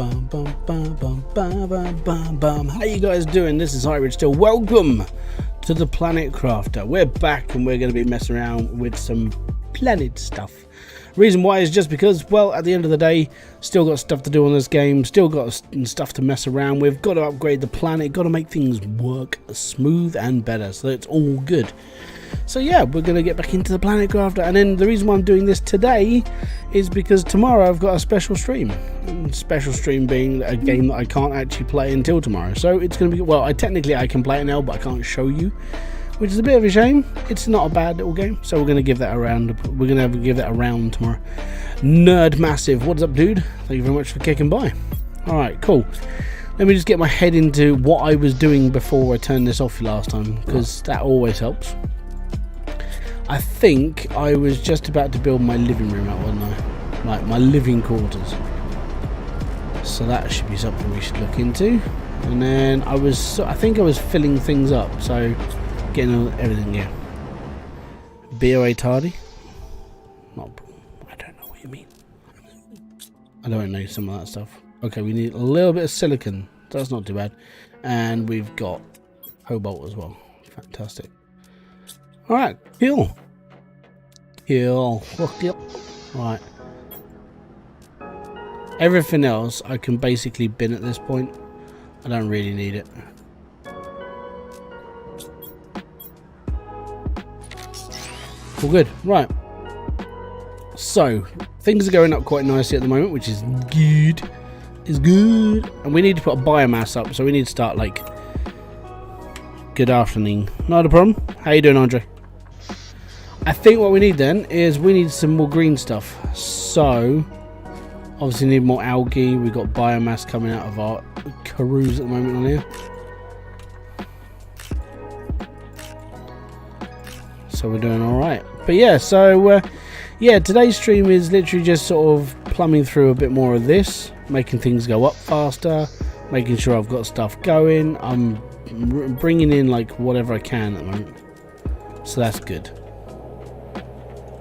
How you guys doing? This is Hybridsteel. Welcome to the Planet Crafter. We're back and we're going to be messing around with some planet stuff. Reason why is just because, well, at the end of the day, still got stuff to do on this game, still got stuff to mess around with, got to upgrade the planet, got to make things work smooth and better so that it's all good. So yeah, we're going to get back into the Planet Crafter, and then the reason why I'm doing this today is because tomorrow I've got a special stream. Special stream being a game that I can't actually play until tomorrow. So it's going to be, well, I can play it now, but I can't show you, which is a bit of a shame. It's not a bad little game, so we're going to give that a round. We're going to give that a round tomorrow. Nerd Massive, what's up, dude? Thank you very much for kicking by. All right, cool. Let me just get my head into what I was doing before I turned this off last time, because that always helps. I think I was just about to build my living room out, wasn't I? Like my living quarters. So that should be something we should look into. And then I think I was filling things up, so getting everything here. BOA tardy? Not a problem. I don't know what you mean. I don't know some of that stuff. Okay, we need a little bit of silicon. That's not too bad. And we've got cobalt as well. Fantastic. Alright, heal. Right. Everything else I can basically bin at this point. I don't really need it. All good. Right. So, things are going up quite nicely at the moment, which is good. Is good. And we need to put a biomass up, so we need to start like... Good afternoon. Not a problem. How you doing, Andre? I think what we need then is we need some more green stuff. So, obviously need more algae. We've got biomass coming out of our carouse at the moment on here. So we're doing alright. But yeah, so yeah, today's stream is literally just sort of plumbing through a bit more of this. Making things go up faster. Making sure I've got stuff going. I'm bringing in like whatever I can at the moment. So that's good.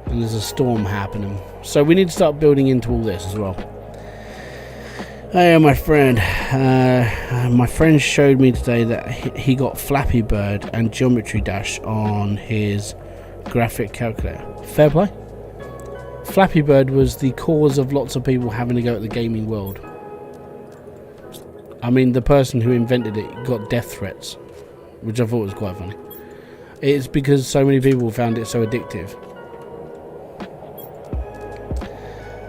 And there's a storm happening, so we need to start building into all this as well. Hey, my friend. My friend showed me today that he got Flappy Bird and Geometry Dash on his graphic calculator. Fair play. Flappy Bird was the cause of lots of people having to go at the gaming world. I mean, the person who invented it got death threats, which I thought was quite funny. It's because so many people found it so addictive.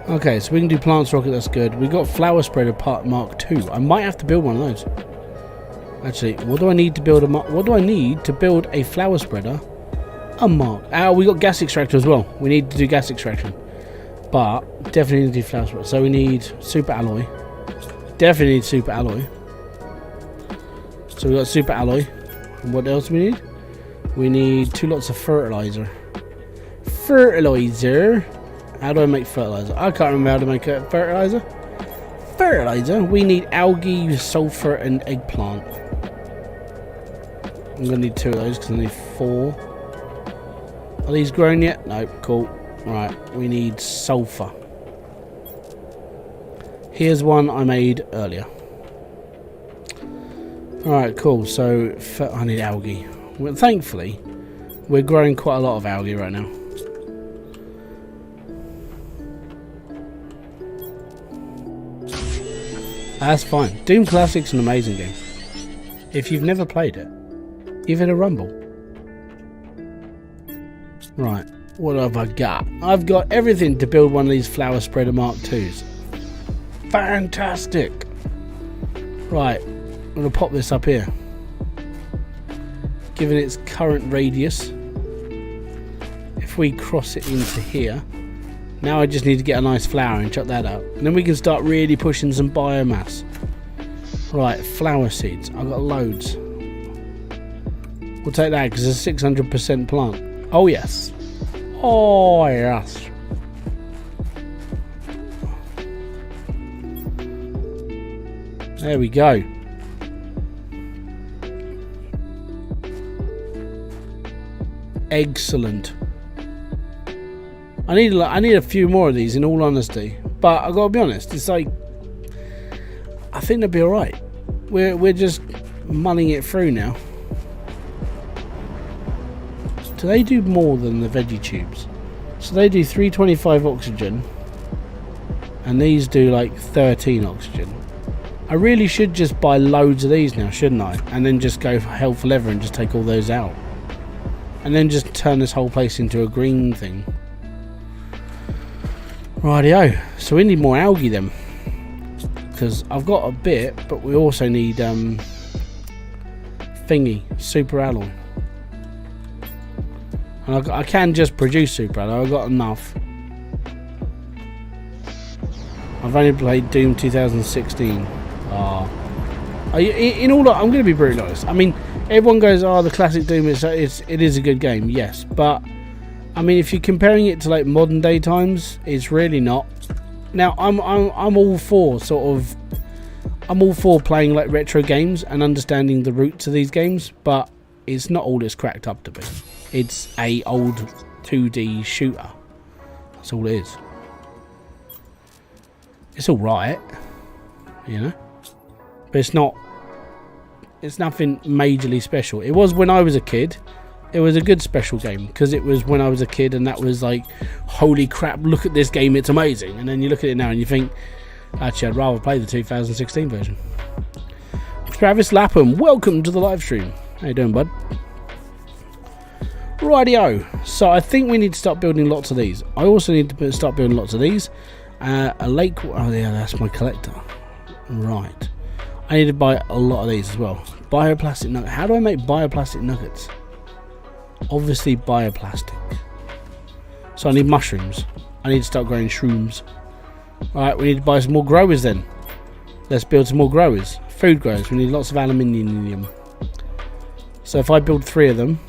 Okay, so we can do plants rocket, that's good. We got flower spreader part Mark II. I might have to build one of those. Actually, what do I need to build a flower spreader? A Mark. We got gas extractor as well. We need to do gas extraction. But definitely need to do flower spreader. So we need super alloy. Definitely need super alloy. So we got super alloy. And what else do we need? We need 2 lots of fertilizer. Fertilizer. How do I make fertilizer? I can't remember how to make fertilizer. Fertilizer. We need algae, sulfur, and eggplant. I'm gonna need 2 of those because I need 4. Are these grown yet? No. Cool. Right. We need sulfur. Here's one I made earlier. All right. Cool. So I need algae. Well, thankfully, we're growing quite a lot of algae right now. That's fine. Doom Classic's an amazing game. If you've never played it, give it a rumble. Right, what have I got? I've got everything to build one of these flower spreader Mark IIs. Fantastic! Right, I'm going to pop this up here. Given its current radius, if we cross it into here, now I just need to get a nice flower and chuck that out. And then we can start really pushing some biomass. Right, flower seeds. I've got loads. We'll take that because it's a 600% plant. Oh, yes. Oh, yes. There we go. Excellent. I need a few more of these, in all honesty. But I've got to be honest, it's like think they'll be alright. We're just mulling it through now. Do they do more than the veggie tubes? So they do 325 oxygen, and these do like 13 oxygen. I really should just buy loads of these now, shouldn't I? And then just go for hell for leather and just take all those out. And then just turn this whole place into a green thing. Rightio. So we need more algae then. Because I've got a bit, but we also need thingy, super alloy. And I can just produce super alloy, I've got enough. I've only played Doom 2016. In all, I'm going to be brutally honest. I mean, everyone goes, "Oh, the classic Doom it is a good game." Yes, but I mean, if you're comparing it to like modern day times, it's really not. Now, I'm all for I'm all for playing like retro games and understanding the roots of these games, but it's not all it's cracked up to be. It's a old 2D shooter. That's all it is. It's all right, you know, but it's not. It's nothing majorly special. It was when I was a kid. It was a good special game because it was when I was a kid, and that was like, holy crap! Look at this game, it's amazing. And then you look at it now and you think, actually, I'd rather play the 2016 version. Travis Lapham, welcome to the live stream. How you doing, bud? Rightio. So I think we need to start building lots of these. I also need to start building lots of these. A lake. Oh yeah, that's my collector. Right. I need to buy a lot of these as well. Bioplastic nugget. How do I make bioplastic nuggets? Obviously bioplastic. So I need mushrooms. I need to start growing shrooms. Alright, we need to buy some more growers then. Let's build some more growers. Food growers. We need lots of aluminium. So if I build 3 of them,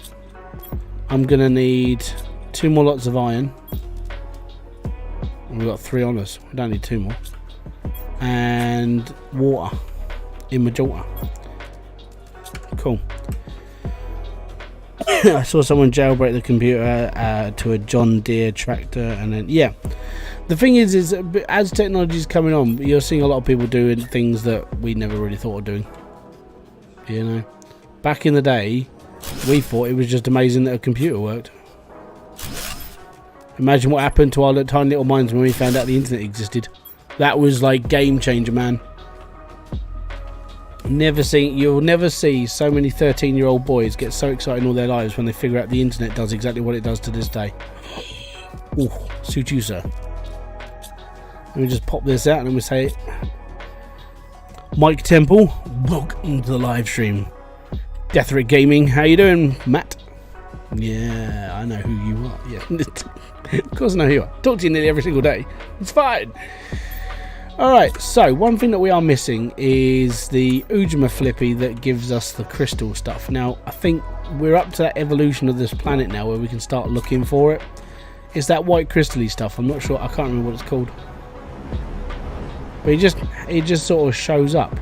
I'm going to need 2 more lots of iron. We've got 3 on us. We don't need 2 more. And water. In Majorca. Cool. I saw someone jailbreak the computer to a John Deere tractor, and then yeah. The thing is as technology is coming on, you're seeing a lot of people doing things that we never really thought of doing. You know, back in the day, we thought it was just amazing that a computer worked. Imagine what happened to our tiny little minds when we found out the internet existed. That was like game changer, man. You'll never see so many 13-year-old boys get so excited in all their lives when they figure out the internet does exactly what it does to this day. Ooh, suit you, sir. Let me just pop this out and then we say, Mike Temple, welcome to the live stream. Deathrick Gaming, how you doing, Matt? Yeah, I know who you are. Yeah, of course I know who you are. Talk to you nearly every single day. It's fine. Alright, so one thing that we are missing is the Ujima Flippy that gives us the crystal stuff. Now, I think we're up to that evolution of this planet now where we can start looking for it. It's that white crystal-y stuff. I'm not sure, I can't remember what it's called. But it just sort of shows up,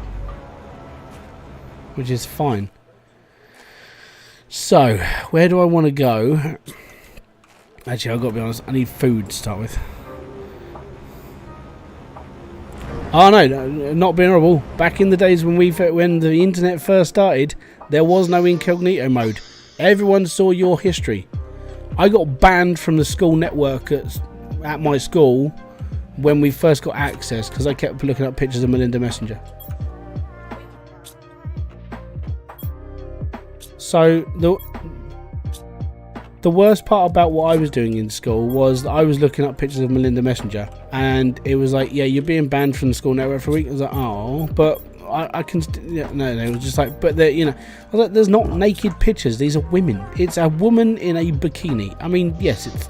which is fine. So, where do I want to go? Actually, I've got to be honest, I need food to start with. Oh no, not being horrible. Back in the days when the internet first started, there was no incognito mode. Everyone saw your history. I got banned from the school network at my school when we first got access because I kept looking up pictures of Melinda Messenger. So the worst part about what I was doing in school was that I was looking up pictures of Melinda Messenger, and it was like, yeah, you're being banned from the school network for a week. I was like, oh, but I can no, it was just like, but you know, I was like, there's not naked pictures, these are women. It's a woman in a bikini. I mean, yes, it's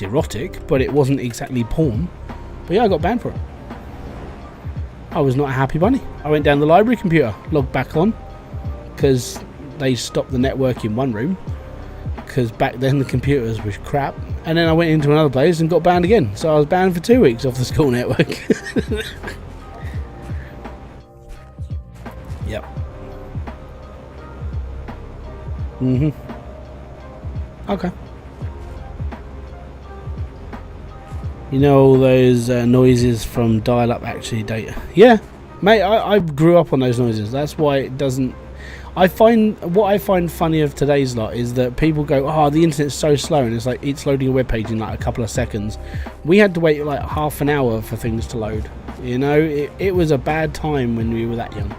erotic, but it wasn't exactly porn. But yeah, I got banned for it. I was not a happy bunny. I went down the library computer, logged back on, because they stopped the network in one room because back then the computers were crap, and then I went into another place and got banned again, so I was banned for 2 weeks off the school network. Yep. Okay. You know, all those noises from dial-up actually data. Yeah, mate, I grew up on those noises. That's why it doesn't. What I find funny of today's lot is that people go, oh, the internet's so slow, and it's like it's loading a web page in like a couple of seconds. We had to wait like half an hour for things to load. You know, it was a bad time when we were that young.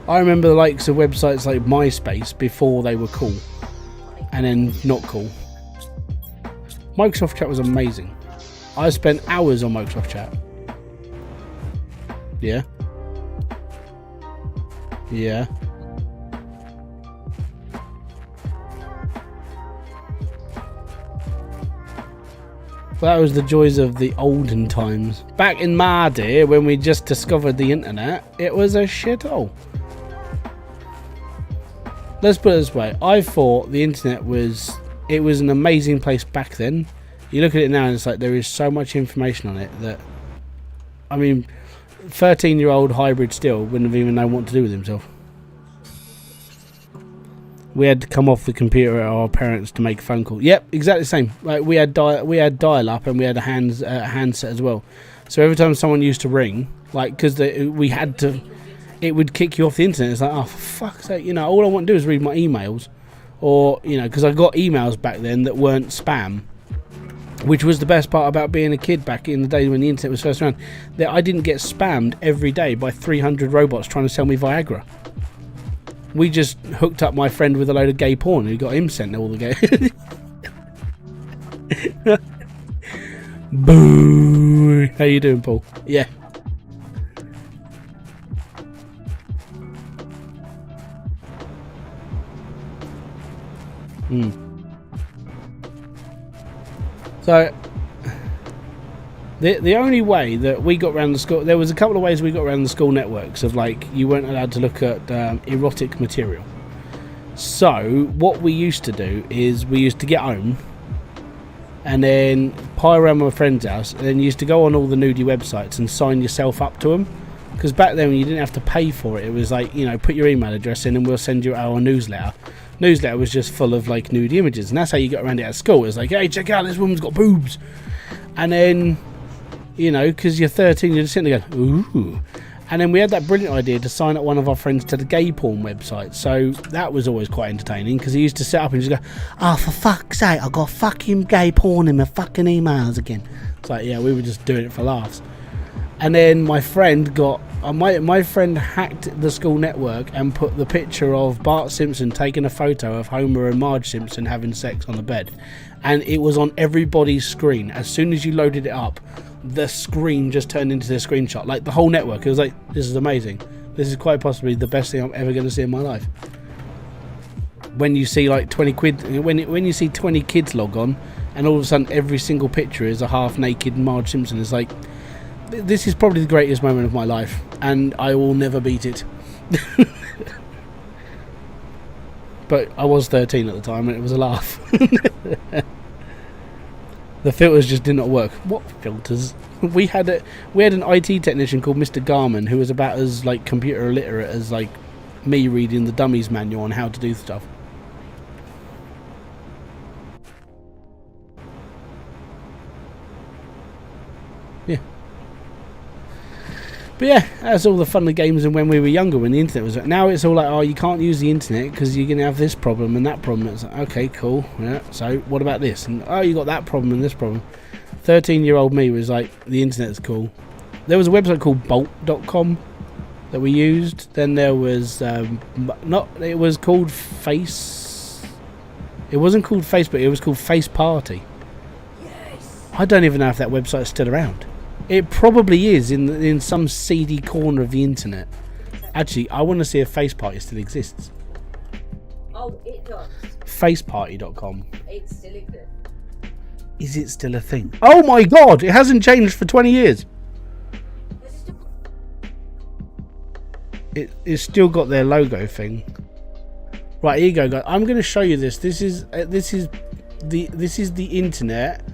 I remember the likes of websites like MySpace before they were cool, and then not cool. Microsoft Chat was amazing. I spent hours on Microsoft Chat. Yeah. Yeah. That was the joys of the olden times. Back in my day, when we just discovered the internet, it was a shithole. Let's put it this way. I thought the internet was an amazing place back then. You look at it now and it's like there is so much information on it that, I mean, 13-year-old Hybridsteel wouldn't have even known what to do with himself. We had to come off the computer at our parents to make a phone call. Yep, exactly the same. Like we had dial-up and we had a handset as well. So every time someone used to ring, like because we had to, it would kick you off the internet. It's like, oh, for fuck's sake, you know, all I want to do is read my emails, or you know, because I got emails back then that weren't spam. Which was the best part about being a kid back in the day when the internet was first around. That I didn't get spammed every day by 300 robots trying to sell me Viagra. We just hooked up my friend with a load of gay porn and got him sent all the gay. Boo! How you doing, Paul? Yeah. So the only way that we got around the school, there was a couple of ways we got around the school networks of like you weren't allowed to look at erotic material. So what we used to do is we used to get home and then pie around my friend's house, and then you used to go on all the nudie websites and sign yourself up to them. Because back then you didn't have to pay for it. It was like, you know, put your email address in and we'll send you our newsletter. Newsletter was just full of like nude images, and that's how you got around it at school. It was like, hey, check out, this woman's got boobs. And then, you know, because you're 13, you're just sitting there going, ooh. And then we had that brilliant idea to sign up one of our friends to the gay porn website. So that was always quite entertaining, because he used to set up and just go, oh, for fuck's sake, I got fucking gay porn in my fucking emails again. It's like, yeah, we were just doing it for laughs. And then my friend got, my friend hacked the school network and put the picture of Bart Simpson taking a photo of Homer and Marge Simpson having sex on the bed. And it was on everybody's screen. As soon as you loaded it up, the screen just turned into the screenshot. Like the whole network. It was like, this is amazing. This is quite possibly the best thing I'm ever going to see in my life. When you see like 20 quid, when you see 20 kids log on, and all of a sudden every single picture is a half-naked Marge Simpson, it's like, this is probably the greatest moment of my life, and I will never beat it. But I was 13 at the time, and it was a laugh. The filters just did not work. What filters? We had an IT technician called Mr. Garman, who was about as like computer illiterate as like me reading the dummies manual on how to do stuff. Yeah. But yeah, that's all the fun of games and when we were younger, when the internet was. Now it's all like, oh, you can't use the internet because you're going to have this problem and that problem. It's like, okay, cool. Yeah, so what about this? And oh, you got that problem and this problem. 13-year-old me was like, the internet's cool. There was a website called bolt.com that we used. Then there was it was called Face. It wasn't called Facebook. It was called Face Party. Yes. I don't even know if that website's still around. It probably is in some seedy corner of the internet. Actually, I want to see if Face Party still exists. Oh, it does. Faceparty.com. It still exists. Is it still a thing? Oh my god! It hasn't changed for 20 years. It's still got their logo thing. Right, here you go, guys. I'm going to show you this. This is the internet.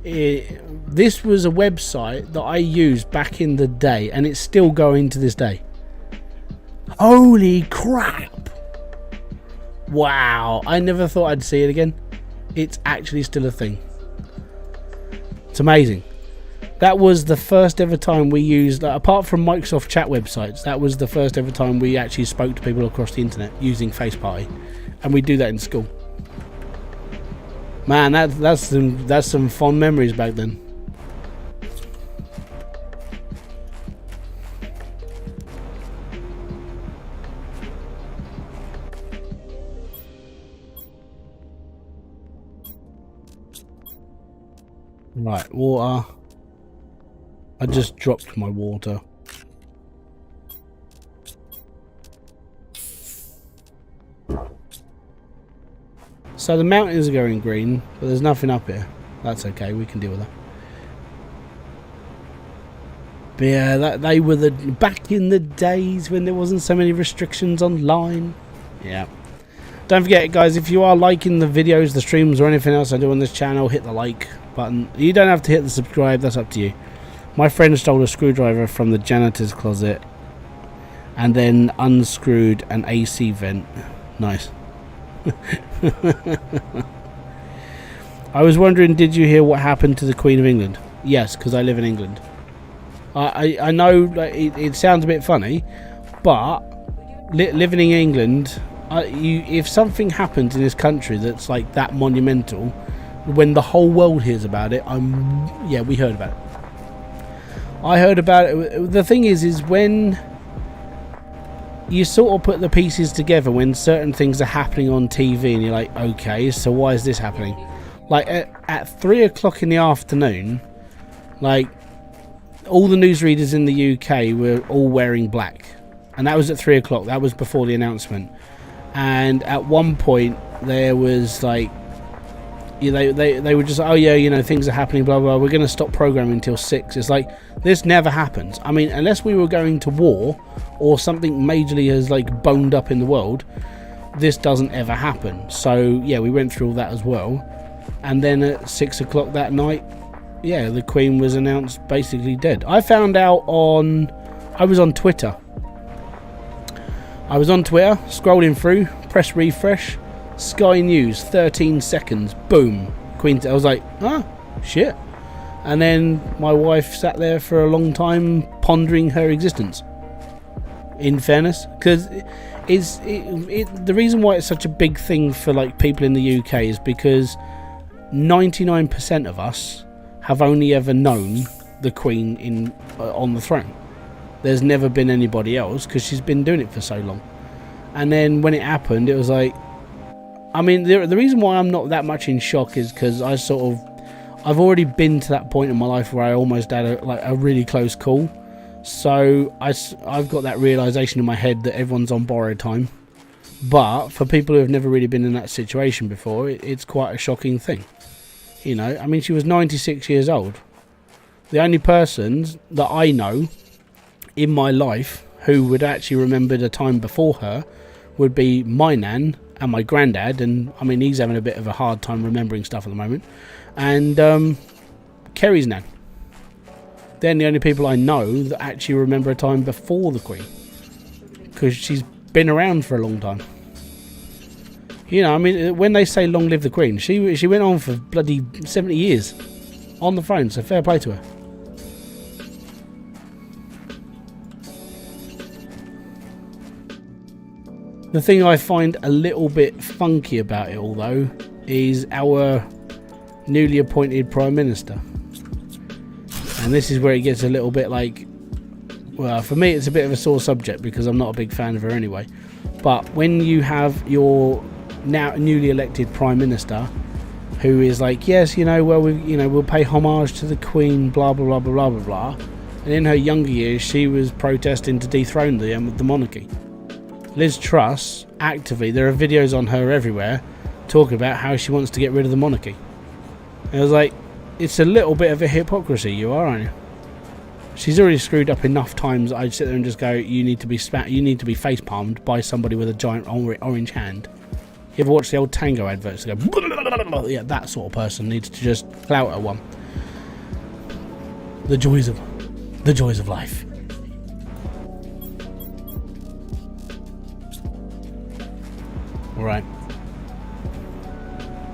This was a website that I used back in the day, and it's still going to this day. Holy crap! Wow, I never thought I'd see it again. It's actually still a thing. It's amazing. That was the first ever time we used, like, apart from Microsoft chat websites, that was the first ever time we actually spoke to people across the internet using Face Party, and we do that in school. Man, that's some fond memories back then. Right, water. I just dropped my water. So the mountains are going green, but there's nothing up here. That's okay, we can deal with that. But yeah, they were the back in the days when there wasn't so many restrictions online. Yeah. Don't forget, guys, if you are liking the videos, the streams, or anything else I do on this channel, hit the like button. You don't have to hit the subscribe, that's up to you. My friend stole a screwdriver from the janitor's closet and then unscrewed an AC vent. Nice. I was wondering, did you hear what happened to the Queen of England? Yes, because I live in England. I know it sounds a bit funny, but living in England, if something happens in this country that's like that monumental, when the whole world hears about it, yeah, we heard about it. I heard about it. The thing is when you sort of put the pieces together, when certain things are happening on TV and you're like, okay, so why is this happening? Like at 3 o'clock in the afternoon, like all the newsreaders in the UK were all wearing black, and that was at 3 o'clock. That was before the announcement. And at one point there was like, they were just, oh yeah, you know, things are happening, blah blah, we're going to stop programming until 6. It's like, this never happens. I mean, unless we were going to war or something majorly has like boned up in the world, this doesn't ever happen. So yeah, we went through all that as well. And then at 6 o'clock that night, yeah, the Queen was announced basically dead. I found out I was on Twitter, scrolling through, press refresh, Sky News, 13 seconds, boom, Queen. I was like, ah, shit. And then my wife sat there for a long time pondering her existence, in fairness, because the reason why it's such a big thing for like people in the UK is because 99% of us have only ever known the Queen on the throne. There's never been anybody else because she's been doing it for so long. And then when it happened, it was like, I mean, the reason why I'm not that much in shock is because I've already been to that point in my life where I almost had a really close call. So I've got that realization in my head that everyone's on borrowed time. But for people who have never really been in that situation before, it's quite a shocking thing. You know, I mean, she was 96 years old. The only persons that I know in my life who would actually remember the time before her would be my nan and my granddad, and I mean, he's having a bit of a hard time remembering stuff at the moment, and Kerry's nan. They're the only people I know that actually remember a time before the Queen, because she's been around for a long time. You know, I mean, when they say long live the Queen, she went on for bloody 70 years on the throne, so fair play to her. The thing I find a little bit funky about it all, though, is our newly appointed Prime Minister. And this is where it gets a little bit like, well, for me it's a bit of a sore subject because I'm not a big fan of her anyway. But when you have your now newly elected Prime Minister who is like, yes, you know, well, we'll pay homage to the Queen, blah blah blah blah blah blah, and in her younger years she was protesting to dethrone the monarchy. Liz Truss, actively, there are videos on her everywhere talking about how she wants to get rid of the monarchy. And I was like, it's a little bit of a hypocrisy, you are, aren't you? She's already screwed up enough times. I'd sit there and just go, you need to be face palmed by somebody with a giant orange hand. You ever watch the old Tango adverts? They go, yeah, that sort of person needs to just clout at one. The joys of life. Right.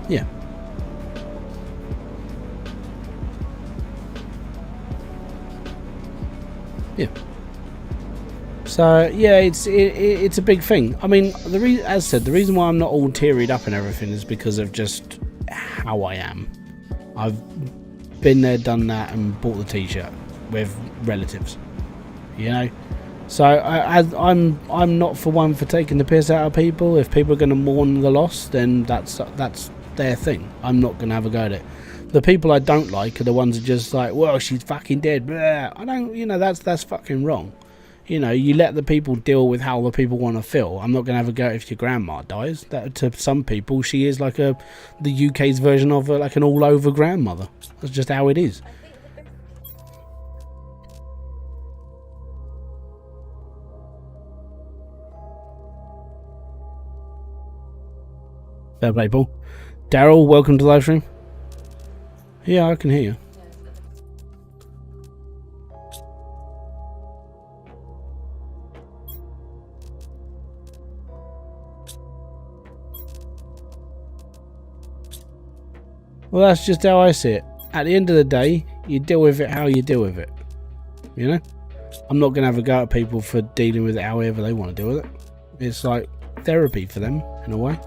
Yeah. Yeah. So yeah, it's a big thing. I mean, as I said, the reason why I'm not all tearied up and everything is because of just how I am. I've been there, done that, and bought the T-shirt with relatives. You know, so I'm not for one for taking the piss out of people. If people are going to mourn the loss, then that's their thing. I'm not going to have a go at it. The people I don't like are the ones that just like, well, she's fucking dead. Blah. I don't, you know, that's fucking wrong. You know, you let the people deal with how the people want to feel. I'm not going to have a go if your grandma dies. That, to some people, she is like the UK's version of like an all-over grandmother. That's just how it is. Fair play, Paul. Daryl, welcome to the live stream. Yeah, I can hear you. Well, that's just how I see it. At the end of the day, you deal with it how you deal with it. You know? I'm not going to have a go at people for dealing with it however they want to deal with it. It's like therapy for them, in a way.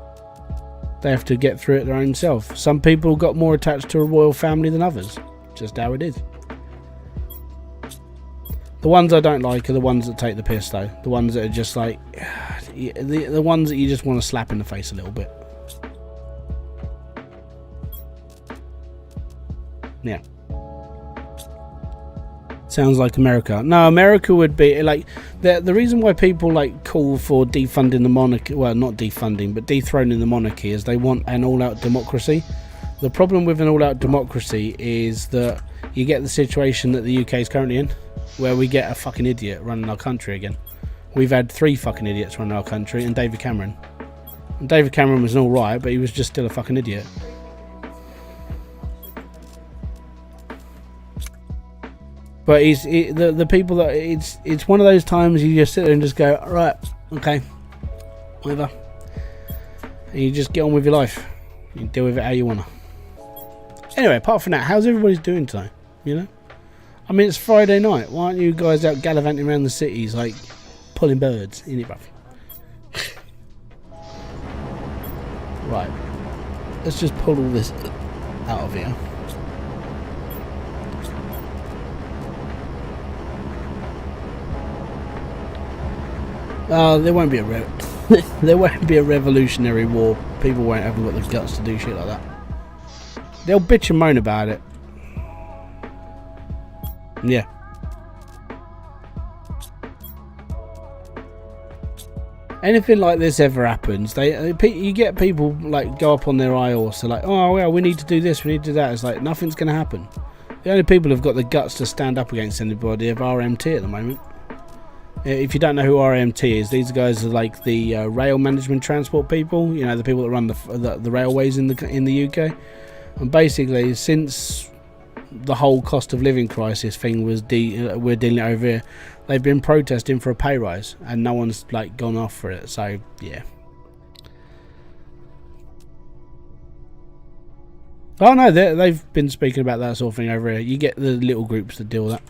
They have to get through it their own self. Some people got more attached to a royal family than others. Just how it is. The ones I don't like are the ones that take the piss, though. The ones that are just like... The ones that you just want to slap in the face a little bit. Yeah. Sounds like America. No, America would be like the reason why people like call for defunding the monarchy, well, not defunding, but dethroning the monarchy, is they want an all-out democracy. The problem with an all-out democracy is that you get the situation that the UK is currently in, where we get a fucking idiot running our country again. We've had 3 fucking idiots running our country, and David Cameron. And David Cameron was all right, but he was just still a fucking idiot. But the people that it's one of those times you just sit there and just go, right, okay, whatever, and you just get on with your life. You deal with it how you wanna. Anyway, apart from that, how's everybody doing today? You know, I mean, it's Friday night. Why aren't you guys out gallivanting around the cities like pulling birds in it, bruv? Right, let's just pull all this out of here. There won't be there won't be a revolutionary war. People won't have got the guts to do shit like that. They'll bitch and moan about it. Yeah. Anything like this ever happens, you get people like go up on their high horse. They're like, oh well, we need to do this, we need to do that. It's like nothing's going to happen. The only people who've got the guts to stand up against anybody are RMT at the moment. If you don't know who RMT is, these guys are like the rail management transport people. You know, the people that run the railways in the UK. And basically, since the whole cost of living crisis thing was we're dealing over here, they've been protesting for a pay rise, and no one's like gone off for it. So yeah. Oh no, they've been speaking about that sort of thing over here. You get the little groups that deal with that.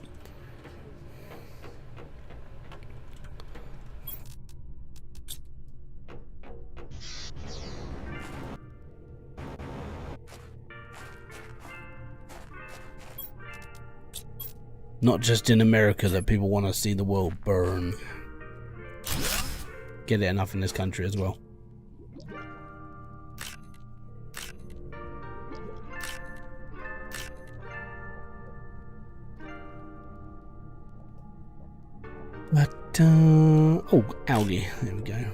Not just in America that people want to see the world burn. Get it enough in this country as well. But, oh, algae. There we go.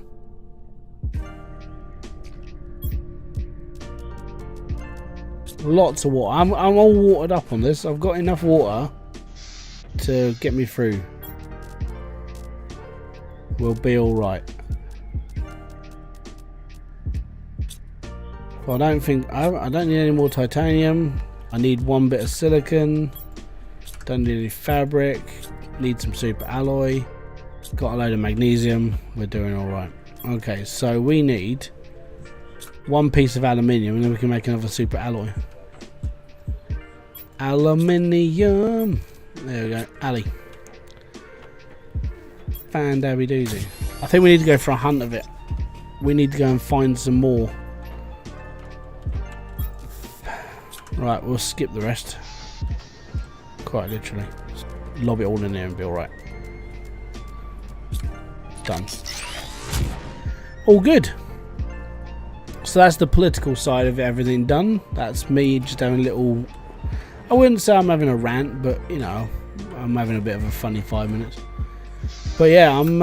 Lots of water. I'm all watered up on this. I've got enough water to get me through. We'll be all right. Well, I don't need any more titanium. I need 1 bit of silicon. Don't need any fabric. Need some super alloy. Got a load of magnesium. We're doing all right. Okay, so we need 1 piece of aluminium, and then we can make another super alloy. Aluminium. There we go, Ali. fan dabby doozy. I think we need to go for a hunt of it. We need to go and find some more. Right, we'll skip the rest. Quite literally. Just lob it all in there and be alright. Done. All good. So that's the political side of everything done. That's me just having a little... I wouldn't say I'm having a rant, but, you know, I'm having a bit of a funny 5 minutes. But yeah, I'm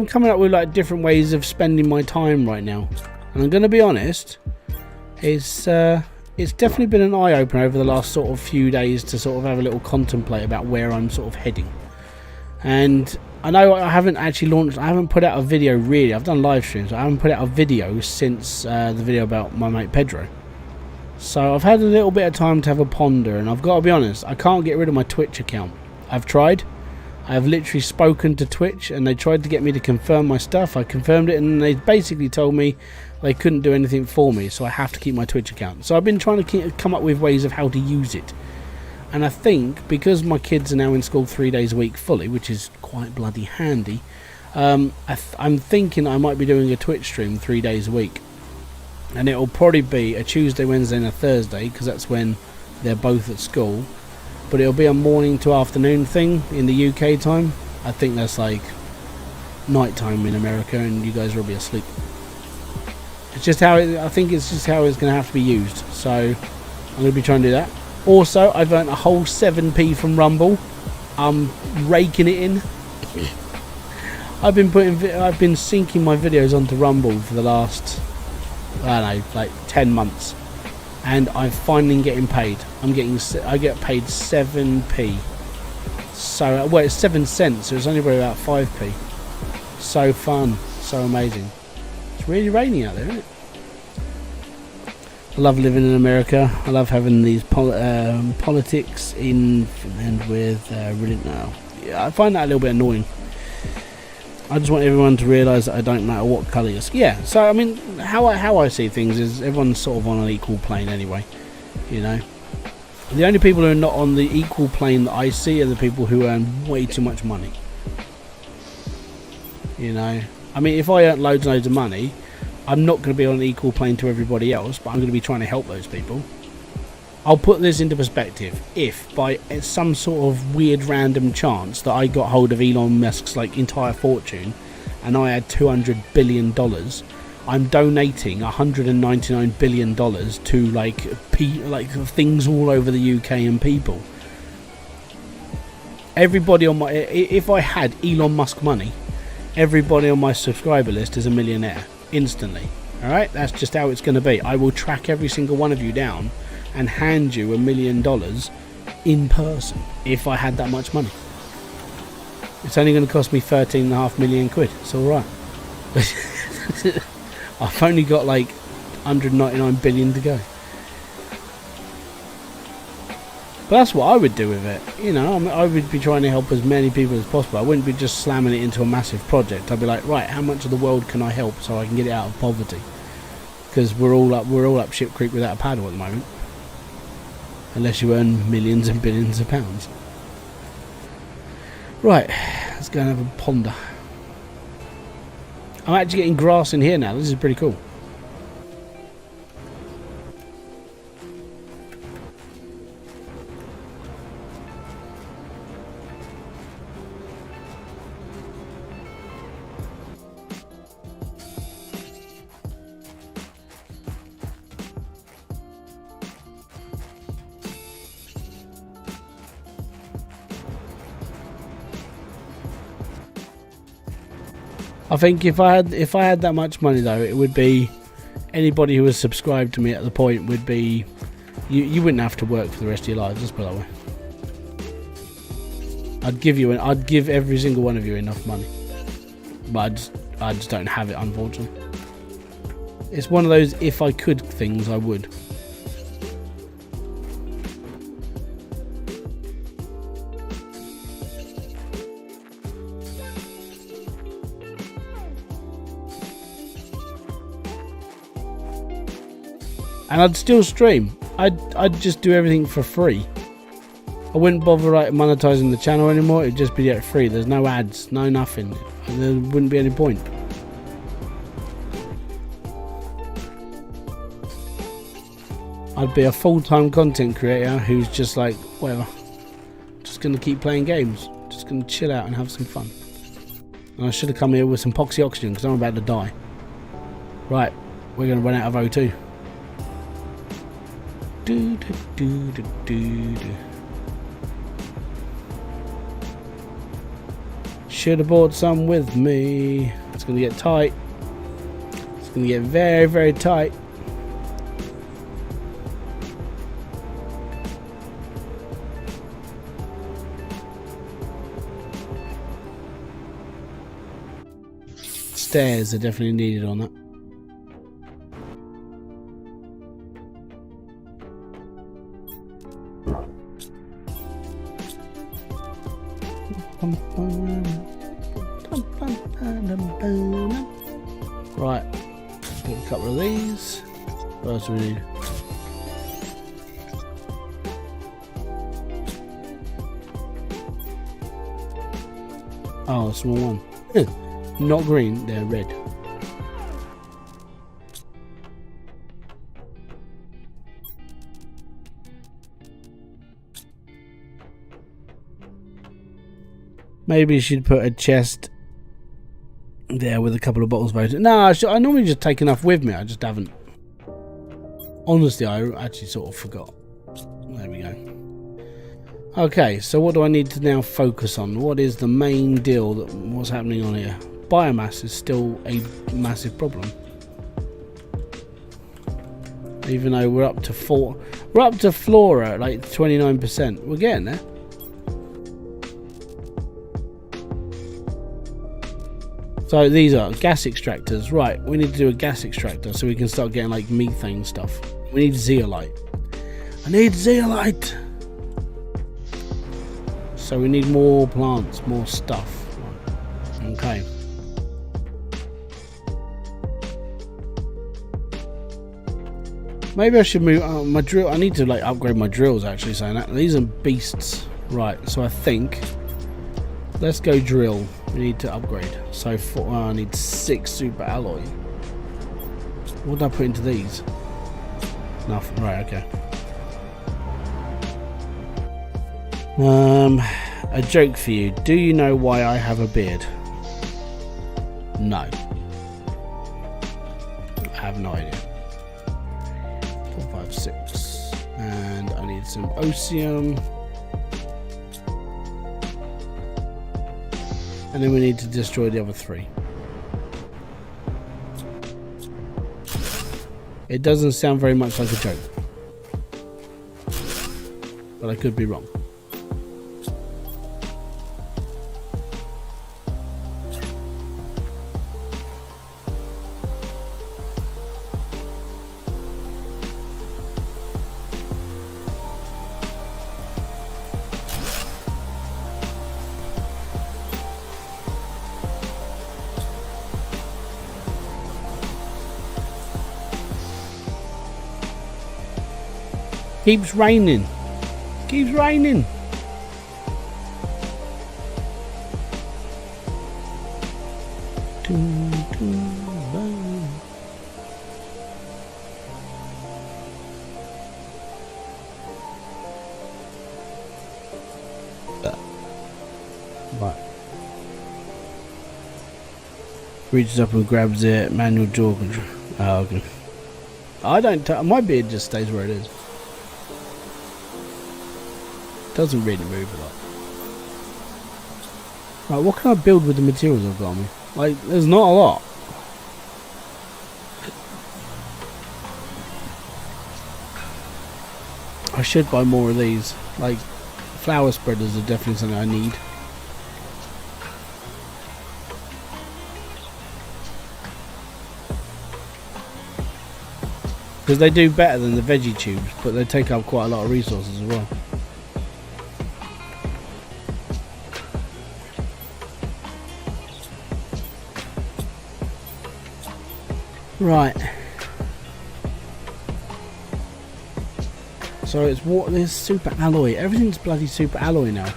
coming up with like different ways of spending my time right now. And I'm going to be honest, it's definitely been an eye-opener over the last sort of few days to sort of have a little contemplate about where I'm sort of heading. And I know I haven't actually launched, I haven't put out a video really. I've done live streams, but I haven't put out a video since the video about my mate Pedro. So I've had a little bit of time to have a ponder, and I've got to be honest, I can't get rid of my Twitch account. I've tried. I have literally spoken to Twitch, and they tried to get me to confirm my stuff. I confirmed it, and they basically told me they couldn't do anything for me, so I have to keep my Twitch account. So I've been trying to come up with ways of how to use it. And I think, because my kids are now in school 3 days a week fully, which is quite bloody handy, I'm thinking I might be doing a Twitch stream 3 days a week. And it'll probably be a Tuesday, Wednesday and a Thursday, because that's when they're both at school. But it'll be a morning to afternoon thing in the UK time. I think that's like night time in America, and you guys will be asleep. It's just how I think it's just how it's going to have to be used. So I'm going to be trying to do that. Also, I've earned a whole 7p from Rumble. I'm raking it in. I've been syncing my videos onto Rumble for the last, I don't know, like 10 months. And I'm finally getting paid. I get paid 7p. So, well, it's 7 cents, so it's only about 5p. So fun, so amazing. It's really rainy out there, isn't it? I love living in America. I love having these politics in and with really now. Yeah, I find that a little bit annoying. I just want everyone to realise that I don't matter what colour you're. Yeah. So I mean, how I see things is everyone's sort of on an equal plane anyway. You know, the only people who are not on the equal plane that I see are the people who earn way too much money. You know, I mean, if I earn loads and loads of money, I'm not going to be on an equal plane to everybody else, but I'm going to be trying to help those people. I'll put this into perspective. If by some sort of weird random chance that I got hold of Elon Musk's like entire fortune and I had $200 billion, I'm donating $199 billion to like things all over the UK and people. Everybody on my, if I had Elon Musk money, everybody on my subscriber list is a millionaire instantly. Alright, that's just how it's going to be. I will track every single one of you down and hand you $1 million in person if I had that much money. It's only going to cost me 13.5 million quid. It's alright. I've only got like 199 billion to go. But that's what I would do with it. You know, I would be trying to help as many people as possible. I wouldn't be just slamming it into a massive project. I'd be like, right, how much of the world can I help so I can get it out of poverty? Because we're all up ship creek without a paddle at the moment. Unless you earn millions and billions of pounds. Right, let's go and have a ponder. I'm actually getting grass in here now. This is pretty cool. I think if I had that much money though, it would be anybody who was subscribed to me at the point would be you wouldn't have to work for the rest of your lives. Let's put it that way. I'd give every single one of you enough money, but I just don't have it, unfortunately. It's one of those if I could things, I would. And I'd still stream. I'd just do everything for free. I wouldn't bother like monetizing the channel anymore. It'd just be free. There's no ads, no nothing. There wouldn't be any point. I'd be a full-time content creator who's just like, well, just gonna keep playing games, just gonna chill out and have some fun. And I should have come here with some poxy oxygen because I'm about to die. Right, we're gonna run out of O2. Should have brought some with me. It's gonna get tight. It's gonna get very, very tight. Stairs are definitely needed on that. Right, get a couple of these. What else do we need? Oh, a small one. Not green, they're red. Maybe you should put a chest there with a couple of bottles of water. No, I normally just take enough with me. I just haven't. Honestly, I actually sort of forgot. There we go. Okay, so what do I need to now focus on? What is the main deal? What's happening on here? Biomass is still a massive problem. Even though we're up to flora at like 29%. We're getting there. So these are gas extractors. Right, we need to do a gas extractor so we can start getting like methane stuff. We need zeolite. I need zeolite. So we need more plants, more stuff. Okay. Maybe I should move my drill. I need to like upgrade my drills actually, saying that. These are beasts. Right, so I think let's go drill. We need to upgrade. So I need 6 super alloy. What did I put into these? Nothing. Right, okay. A joke for you. Do you know why I have a beard? No. I have no idea. 4, 5, 6. And I need some osium. And then we need to destroy the other 3. It doesn't sound very much like a joke. But I could be wrong. Keeps raining. Keeps raining. Right. Reaches up and grabs it. Manual jaw control. Oh, okay. I don't. My beard just stays where it is. Doesn't really move a lot. Right, what can I build with the materials I've got on me? Like, there's not a lot. I should buy more of these. Like, flower spreaders are definitely something I need. Because they do better than the veggie tubes, but they take up quite a lot of resources as well. Right. So it's what this super alloy. Everything's bloody super alloy now.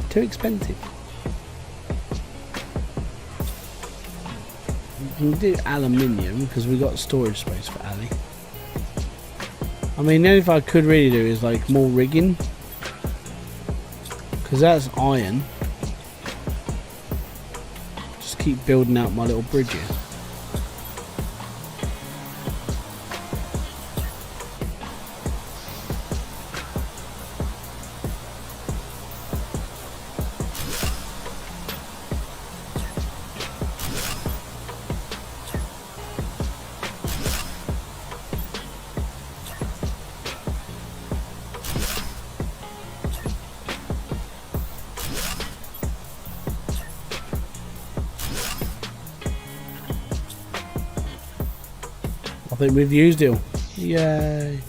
Too expensive. We can do aluminium because we got storage space for Ali. I mean, the only thing I could really do is like more rigging, because that's iron. Just keep building out my little bridge here. I think we've used it all. Yay.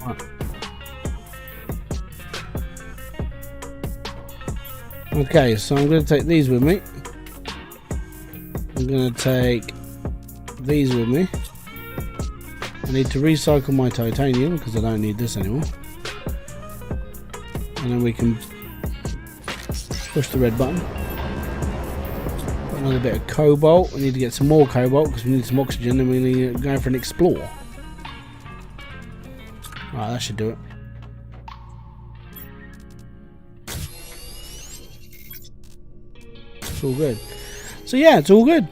Right. Okay, so I'm going to take these with me. I'm going to take these with me. I need to recycle my titanium because I don't need this anymore. And then we can push the red button. Got another bit of cobalt. We need to get some more cobalt because we need some oxygen, and we need to go for an explore. Right, that should do it. It's all good. So yeah, it's all good.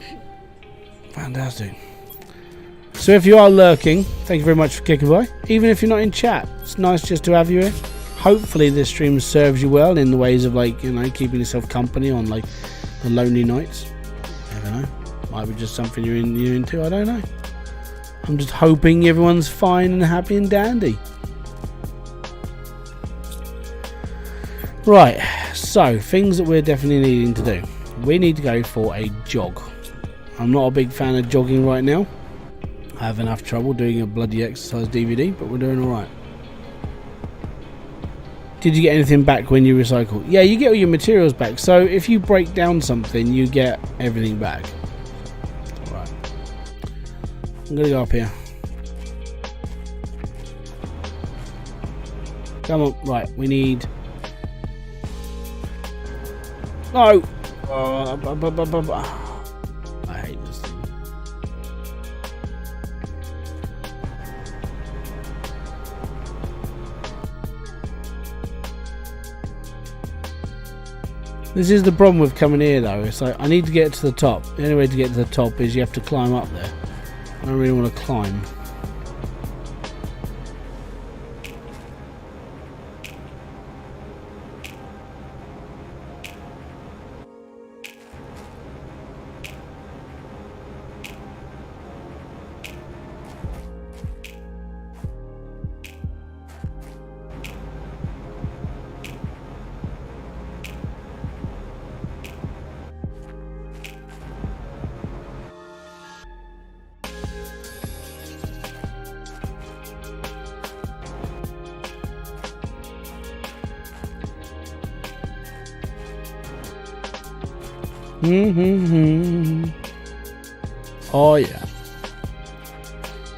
Fantastic. So if you are lurking, thank you very much for kicking by. Even if you're not in chat, it's nice just to have you here. Hopefully this stream serves you well in the ways of, like, you know, keeping yourself company on like the lonely nights. Never know. Might be just something you're into. I don't know. I'm just hoping everyone's fine and happy and dandy. Right. So things that we're definitely needing to do. We need to go for a jog. I'm not a big fan of jogging right now. I have enough trouble doing a bloody exercise DVD, but we're doing all right. Did you get anything back when you recycle? Yeah, you get all your materials back. So if you break down something, you get everything back. Right. I'm going to go up here. Come on. Right, we need... No! I hate this thing. This is the problem with coming here though. It's like I need to get to the top. The only way to get to the top is you have to climb up there. I don't really want to climb. Oh yeah.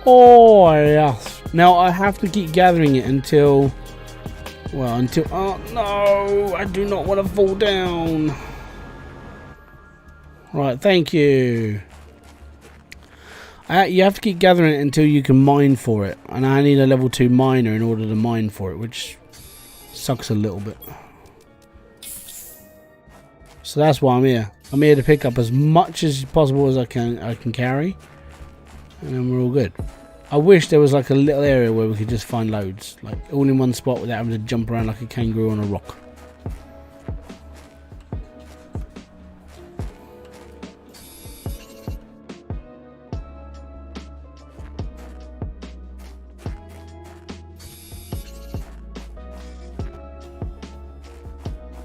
Oh yes. Now I have to keep gathering it until... Well, until... Oh no! I do not want to fall down. Right, thank you. You have to keep gathering it until you can mine for it. And I need a level 2 miner in order to mine for it, which sucks a little bit. So that's why I'm here. I'm here to pick up as much as possible as I can carry, and then we're all good. I wish there was like a little area where we could just find loads, like all in one spot without having to jump around like a kangaroo on a rock.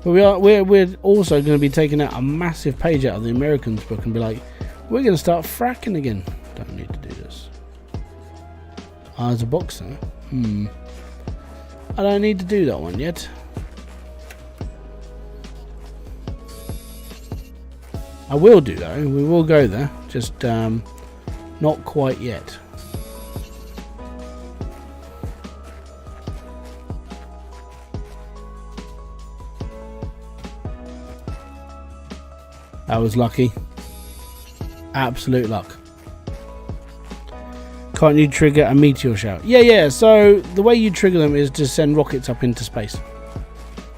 But we're also going to be taking out a massive page out of the Americans book and be like, we're going to start fracking again. Don't need to do this. Ah, there's a box there. I don't need to do that one yet. I will do though. We will go there. Just not quite yet. That was lucky. Absolute luck. Can't you trigger a meteor shower? Yeah. So the way you trigger them is to send rockets up into space.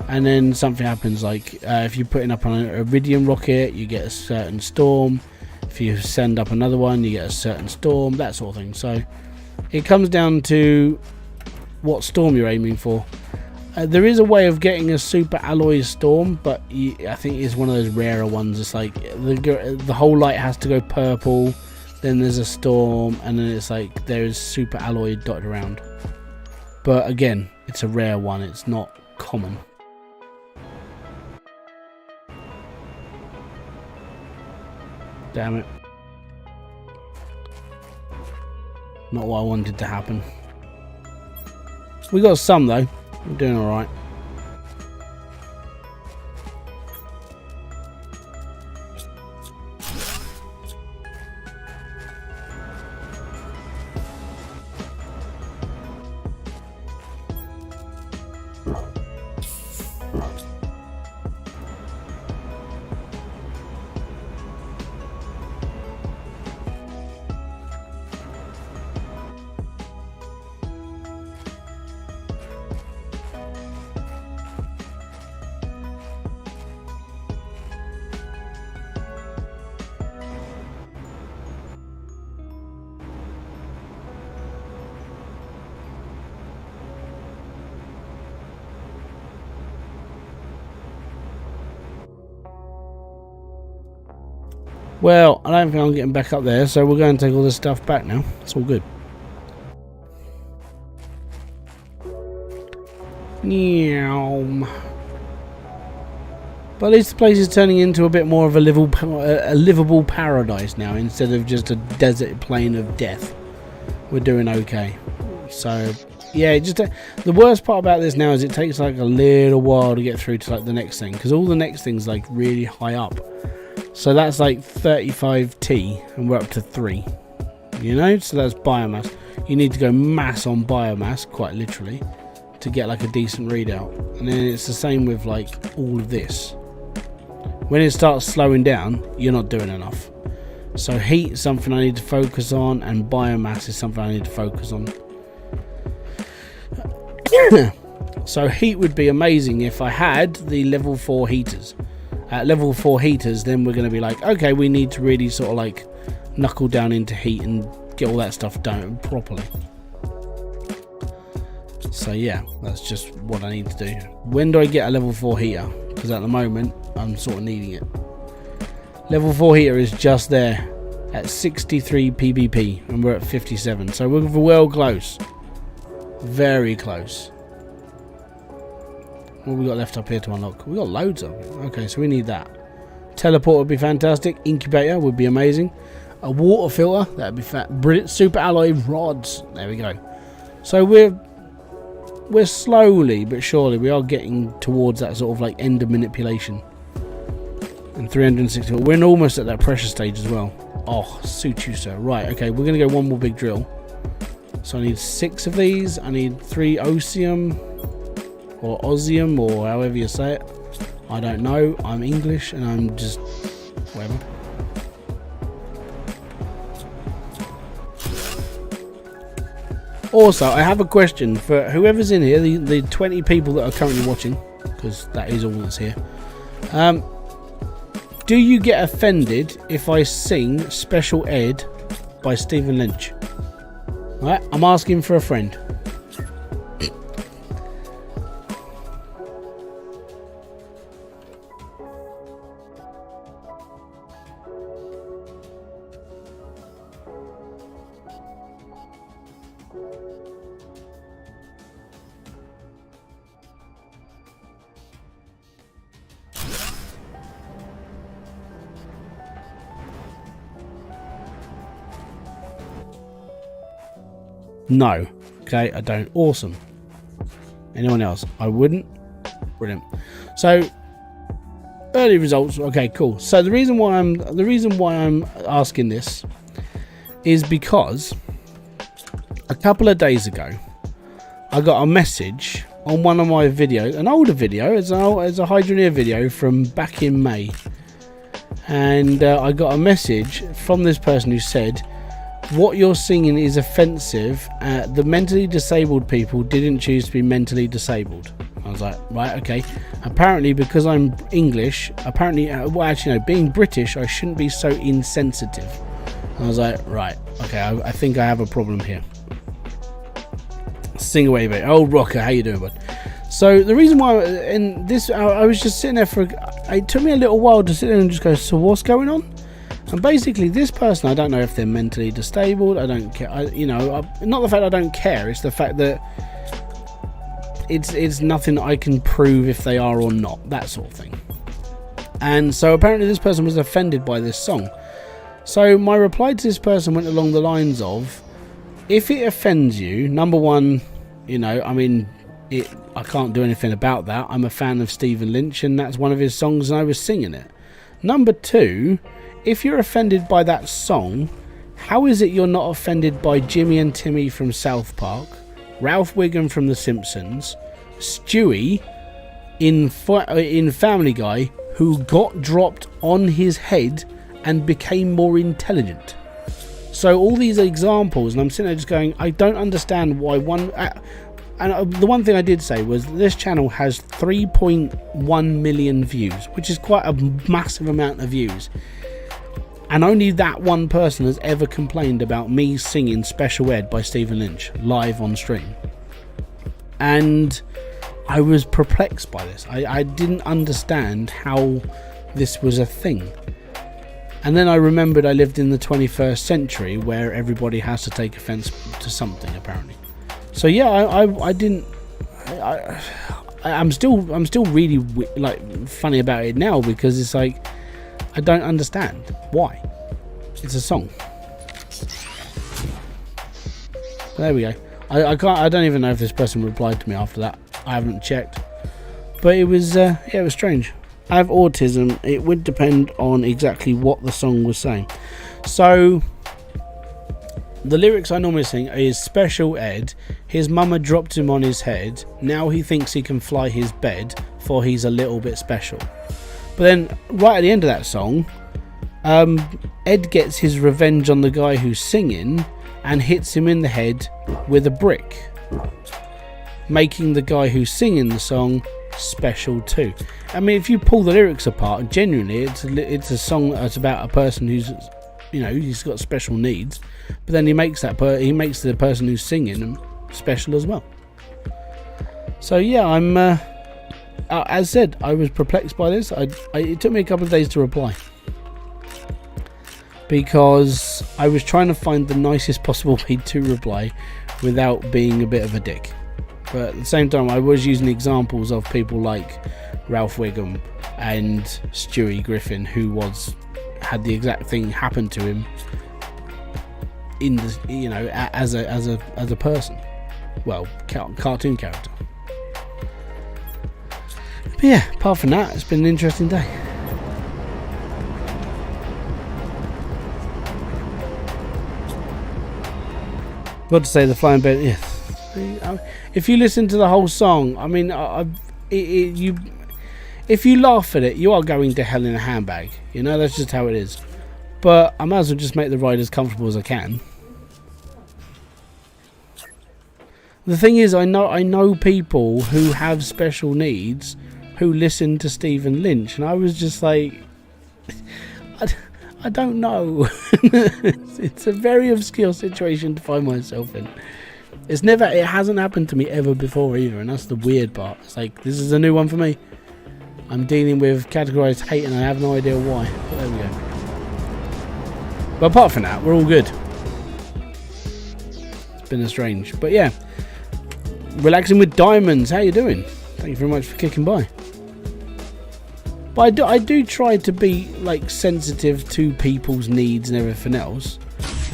And then something happens, like if you're putting up an iridium rocket, you get a certain storm. If you send up another one, you get a certain storm, that sort of thing. So it comes down to what storm you're aiming for. There is a way of getting a super alloy storm, but I think it's one of those rarer ones. It's like the whole light has to go purple, then there's a storm, and then it's like there's super alloy dotted around. But again, it's a rare one, it's not common. Damn it. Not what I wanted to happen. We got some though. We're doing alright. Well, I don't think I'm getting back up there, so we're going to take all this stuff back now. It's all good. But at least the place is turning into a bit more of a livable paradise now, instead of just a desert plain of death. We're doing okay. So, yeah, the worst part about this now is it takes like a little while to get through to like the next thing, because all the next thing's like really high up. So that's like 35T and we're up to 3, you know, so that's biomass. You need to go mass on biomass, quite literally, to get like a decent readout. And then it's the same with like all of this. When it starts slowing down, you're not doing enough. So heat is something I need to focus on, and biomass is something I need to focus on. So heat would be amazing if I had the level 4 heaters. At level 4 heaters, then we're going to be like, okay, we need to really sort of like knuckle down into heat and get all that stuff done properly. So yeah, that's just what I need to do. When do I get a level 4 heater? Because at the moment, I'm sort of needing it. Level 4 heater is just there at 63 PvP, and we're at 57. So we're well close. Very close. What we got left up here to unlock? We got loads of it. Okay, so we need that. Teleport would be fantastic. Incubator would be amazing. A water filter, that'd be fat. Brilliant. Super alloy rods. There we go. So we're slowly but surely we are getting towards that sort of like end of manipulation. And 360. We're almost at that pressure stage as well. Oh, suit you, sir. Right. Okay, we're gonna go one more big drill. So I need 6 of these. I need 3 osium. Or Ozium, or however you say it. I don't know. I'm English and I'm just whatever. Also, I have a question for whoever's in here, the 20 people that are currently watching, because that is all that's here. Do you get offended if I sing Special Ed by Stephen Lynch? Right, I'm asking for a friend. No. Okay, I don't. Awesome. Anyone else? I wouldn't. Brilliant. So Early results. Okay, cool. So the reason why I'm asking this is because a couple of days ago I got a message on one of my videos, an older video. It's a Hybridsteel video from back in May, and I got a message from this person who said, "What you're singing is offensive. The mentally disabled people didn't choose to be mentally disabled." I was like, right, okay. Apparently, because I'm English, well, actually, no, being British, I shouldn't be so insensitive. And I was like, right, okay, I think I have a problem here. Sing away, baby. Oh, Rocker, how you doing, bud? So the reason why, in this, I was just sitting there it took me a little while to sit there and just go, so what's going on? And basically, this person, I don't know if they're mentally disabled. I don't care. Not the fact I don't care. It's the fact that it's nothing I can prove if they are or not, that sort of thing. And so apparently this person was offended by this song. So my reply to this person went along the lines of, if it offends you, number one, I can't do anything about that. I'm a fan of Stephen Lynch, and that's one of his songs, and I was singing it. Number two, if you're offended by that song, how is it you're not offended by Jimmy and Timmy from South Park, Ralph Wiggum from The Simpsons, Stewie in Family Guy, who got dropped on his head and became more intelligent? So all these examples, and I'm sitting there just going, I don't understand why one... And the one thing I did say was this channel has 3.1 million views, which is quite a massive amount of views. And only that one person has ever complained about me singing Special Ed by Stephen Lynch live on stream. And I was perplexed by this. I didn't understand how this was a thing. And then I remembered I lived in the 21st century where everybody has to take offense to something, apparently. So yeah, I'm still really funny about it now, because it's like, I don't understand why. It's a song. There we go. I don't even know if this person replied to me after that. I haven't checked. But it was it was strange. I have autism. It would depend on exactly what the song was saying. So the lyrics I normally sing is Special Ed. His mama dropped him on his head. Now he thinks he can fly his bed, for he's a little bit special. But then right at the end of that song, Ed gets his revenge on the guy who's singing and hits him in the head with a brick, making the guy who's singing the song special too. I mean, if you pull the lyrics apart, genuinely it's a song that's about a person who's, he's got special needs, but then he makes the person who's singing special as well. So yeah, I'm as said, I was perplexed by this. It took me a couple of days to reply, because I was trying to find the nicest possible way to reply without being a bit of a dick. But at the same time, I was using examples of people like Ralph Wiggum and Stewie Griffin, who had the exact thing happen to him in the, as a person. Well, cartoon character. But yeah, apart from that, it's been an interesting day. Got to say, the flying bed, yes. If you listen to the whole song, I mean, if you laugh at it, you are going to hell in a handbag. That's just how it is. But I might as well just make the ride as comfortable as I can. The thing is, I know people who have special needs who listen to Stephen Lynch, and I was just like, I don't know. It's a very obscure situation to find myself in. It hasn't happened to me ever before either, and that's the weird part. It's like, this is a new one for me. I'm dealing with categorized hate, and I have no idea why. But there we go. But apart from that, we're all good. It's been a strange, but yeah. Relaxing with Diamonds, how you doing? Thank you very much for kicking by. But I do try to be sensitive to people's needs and everything else.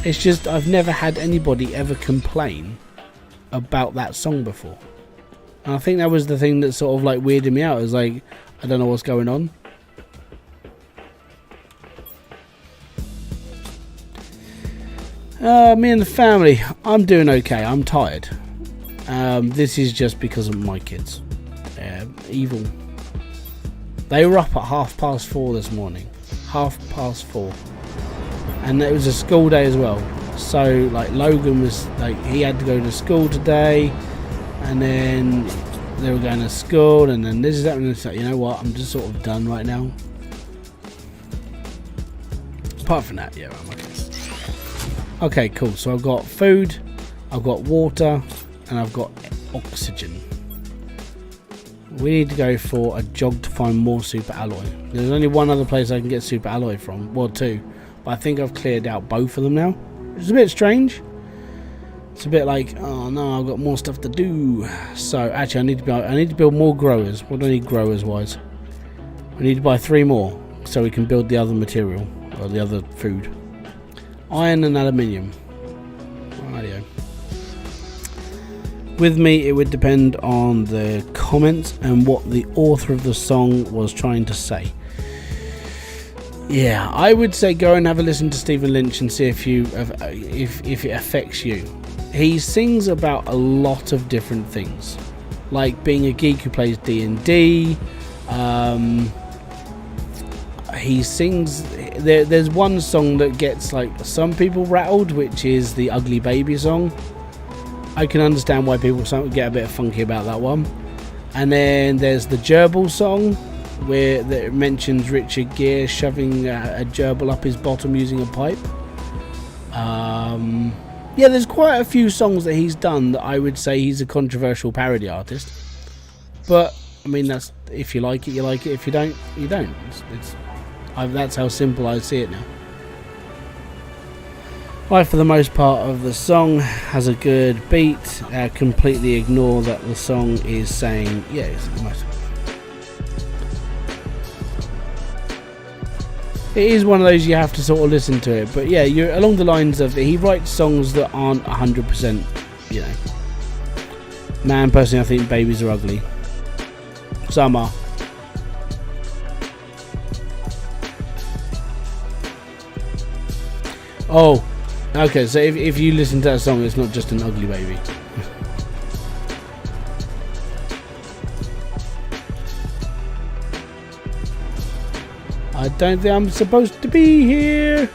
It's just I've never had anybody ever complain about that song before, and I think that was the thing that sort of weirded me out. Is I don't know what's going on. Me and the family, I'm doing okay. I'm tired. This is just because of my kids. Evil. They were up at 4:30 this morning. 4:30. And it was a school day as well. So, like, Logan was, like, he had to go to school today. And then they were going to school. And then this is happening. It's like, you know what? I'm just sort of done right now. Apart from that, yeah, I'm okay. Okay, cool. So I've got food, I've got water, and I've got oxygen. We need to go for a jog to find more super alloy. There's only one other place I can get super alloy from. Well, two. But I think I've cleared out both of them now. It's a bit strange. It's a bit like, oh no, I've got more stuff to do. So actually, I need to build more growers. What do I need growers wise? I need to buy 3 more so we can build the other material or the other food. Iron and aluminium. Radio. With me, it would depend on the comments and what the author of the song was trying to say. Yeah, I would say go and have a listen to Stephen Lynch and see if it affects you. He sings about a lot of different things, like being a geek who plays D&D. He sings. There's one song that gets like some people rattled, which is the Ugly Baby song. I can understand why people get a bit funky about that one. And then there's the gerbil song, where that mentions Richard Gere shoving a gerbil up his bottom using a pipe. Yeah, there's quite a few songs that he's done that I would say he's a controversial parody artist. But I mean, that's if you like it, you like it. If you don't, you don't. That's how simple I see it now. I, for the most part of the song, has a good beat. Completely ignore that the song is saying, yeah, it's most. It is one of those you have to sort of listen to it, but yeah, you're along the lines of he writes songs that aren't 100%, you know. Man, personally, I think babies are ugly. Some are. Oh, okay. So if you listen to that song, it's not just an ugly baby. I don't think I'm supposed to be here.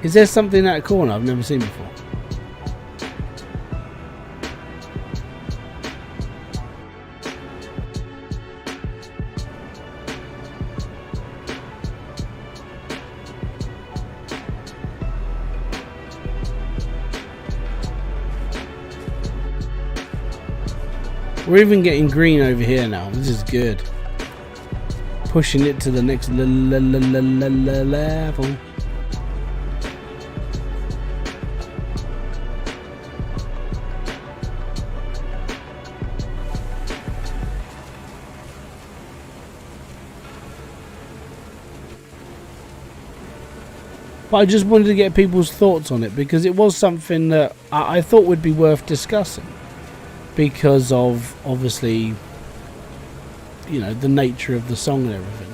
Is there something in that corner I've never seen before? We're even getting green over here now. This is good. Pushing it to the next level. But I just wanted to get people's thoughts on it because it was something that I thought would be worth discussing. Because of, obviously, you know, the nature of the song and everything.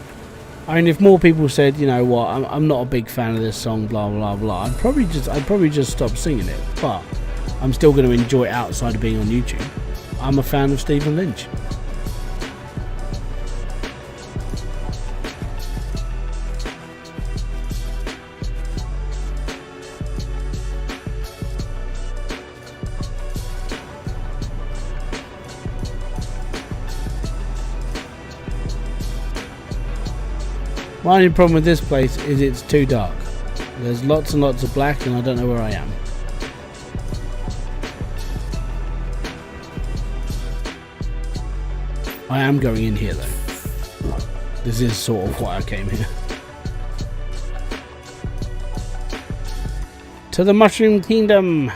I mean, if more people said, you know what, I'm not a big fan of this song, blah blah blah, I'd probably just stop singing it. But I'm still going to enjoy it outside of being on YouTube. I'm a fan of Stephen Lynch. My only problem with this place is it's too dark. There's lots and lots of black and I don't know where I am. I am going in here though. This is sort of why I came here. To the Mushroom Kingdom!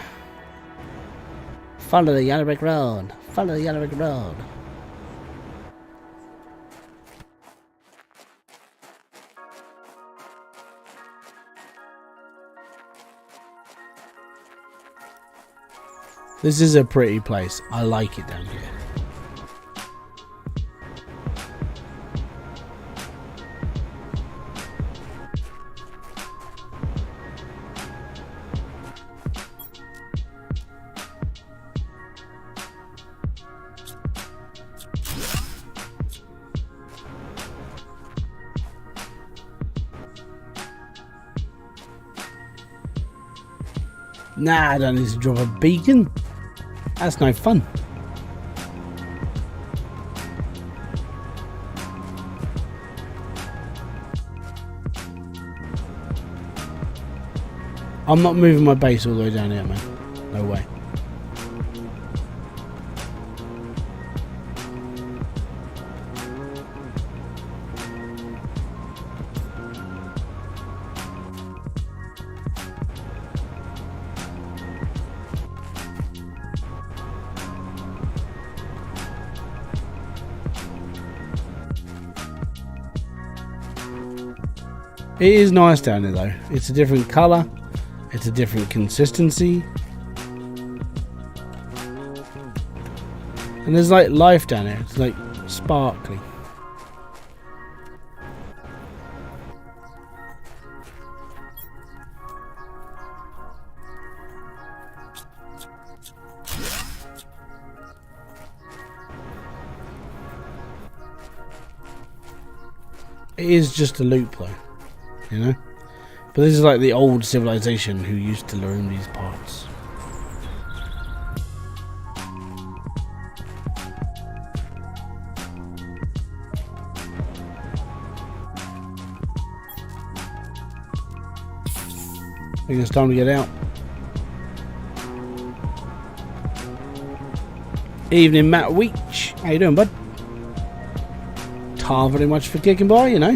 Follow the yellow brick road. Follow the yellow brick road. This is a pretty place. I like it down here. Nah, I don't need to drop a beacon. That's no fun. I'm not moving my base all the way down here, man. No way. It is nice down here though. It's a different colour. It's a different consistency. And there's like life down here. It's like sparkly. It is just a loop though. You know, but this is like the old civilization who used to learn these parts. I think it's time to get out. Evening, Matt Weech. How you doing, bud? Tar very much for kicking by, you know.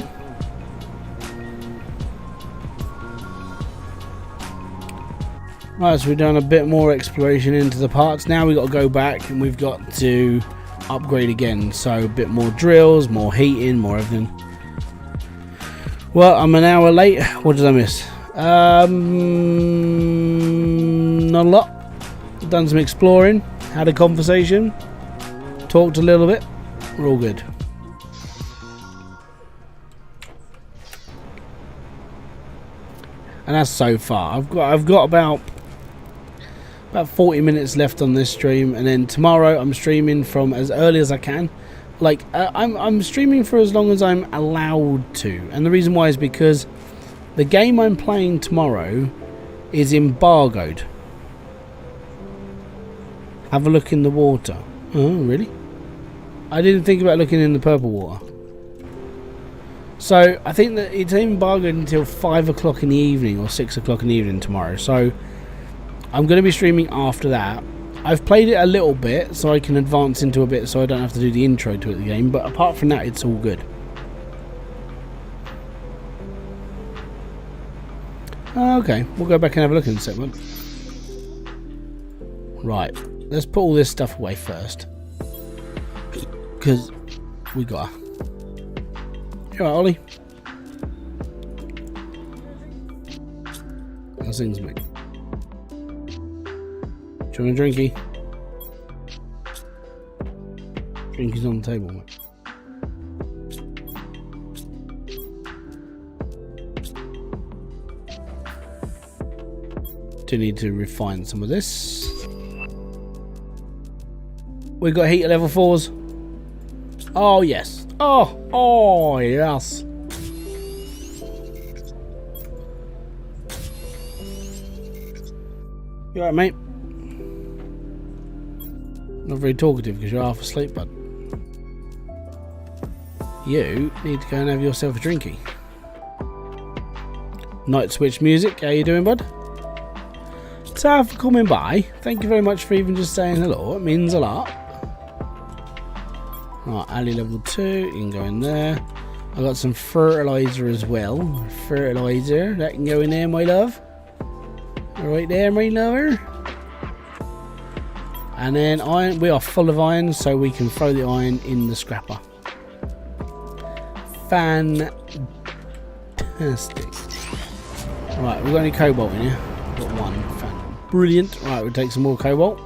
Right, so we've done a bit more exploration into the parts. Now we've got to go back and we've got to upgrade again. So a bit more drills, more heating, more everything. Well, I'm an hour late. What did I miss? Not a lot. Done some exploring, had a conversation, talked a little bit. We're all good. And that's so far. I've got about 40 minutes left on this stream, and then tomorrow I'm streaming from as early as I can. Like I'm streaming for as long as I'm allowed to, and the reason why is because the game I'm playing tomorrow is Embargoed. Have a look in the water. Oh, really? I didn't think about looking in the purple water. So I think that it's embargoed until 5 o'clock in the evening or 6 o'clock in the evening tomorrow. So I'm going to be streaming after that. I've played it a little bit so I can advance into a bit so I don't have to do the intro to the game. But apart from that, it's all good. Okay, we'll go back and have a look in a second. Right, let's put all this stuff away first. Because we got... You alright, Ollie? How's things, mate? Do you want a drinky? Drinky's on the table, mate. Do need to refine some of this. We've got heat at level 4s. Oh, yes. Oh, yes. You alright, mate? Not very talkative because you're half asleep, bud. You need to go and have yourself a drinky. Night Switch Music, how you doing, bud? So for coming by, thank you very much for even just saying hello. It means a lot. Right, alley level 2, you can go in there. I got some fertilizer as well. Fertilizer, that can go in there, my love. Right there, my lover. And then iron, we are full of iron, so we can throw the iron in the scrapper. Fantastic. Right, we've got any cobalt in here? Got one. Brilliant. Right, we'll take some more cobalt.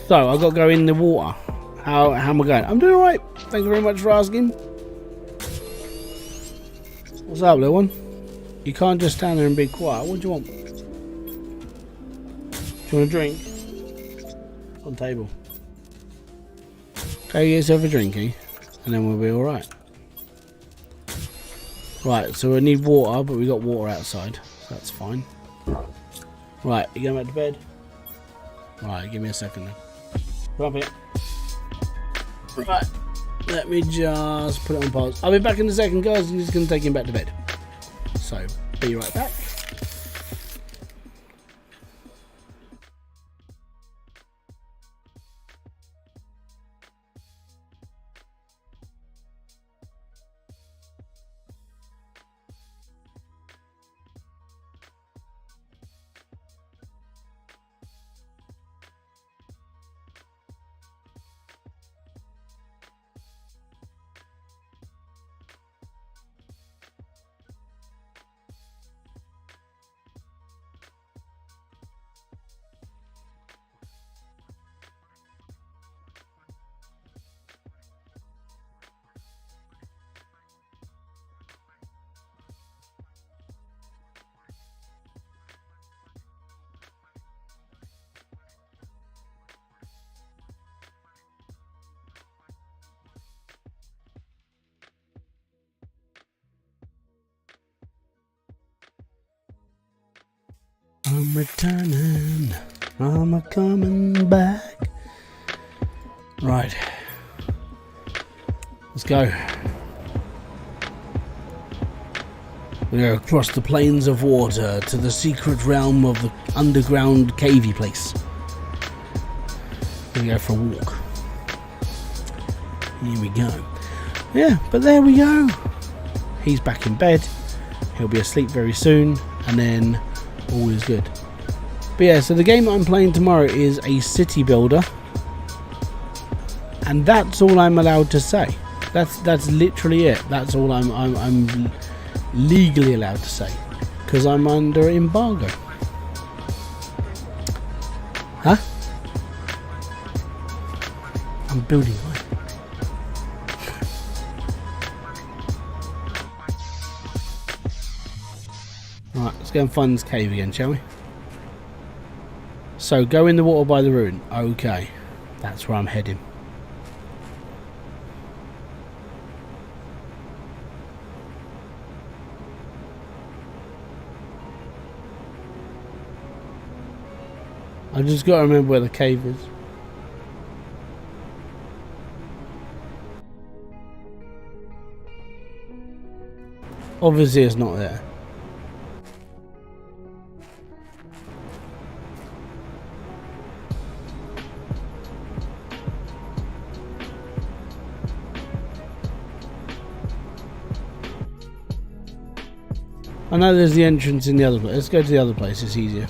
So I've got to go in the water. How am I going? I'm doing alright. Thank you very much for asking. What's up, little one? You can't just stand there and be quiet. What do you want? Do you want a drink? On the table. Go get yourself a drinky, and then we'll be alright. Right, so we need water, but we got water outside, so that's fine. Right, you going back to bed? Right, give me a second then. Come up here. Right, let me just put it on pause. I'll be back in a second, guys. I'm just going to take him back to bed. So, be right back. I'm returning, I'm a coming back. Right, let's go. We go across the plains of water to the secret realm of the underground cavey place. We go for a walk. Here we go. Yeah, but there we go. He's back in bed. He'll be asleep very soon, and then all is good. But yeah, so the game that I'm playing tomorrow is a city builder, and that's all I'm allowed to say. That's literally it. That's all I'm legally allowed to say, because I'm under embargo. Huh? I'm building one. Right, let's go and find this cave again, shall we? So, go in the water by the ruin. Okay, that's where I'm heading. I just got to remember where the cave is. Obviously, it's not there. I know there's the entrance in the other place. Let's go to the other place, it's easier.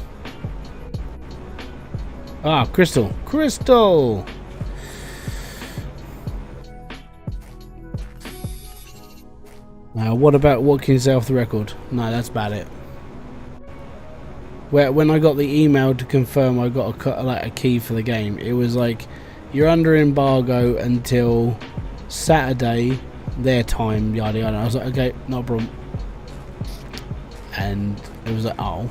Ah, crystal. Crystal! Now, what about what can you say off the record? No, that's about it. When I got the email to confirm I got a key for the game, it was like, you're under embargo until Saturday, their time, yada yada. I was like, okay, no problem. And it was like, oh.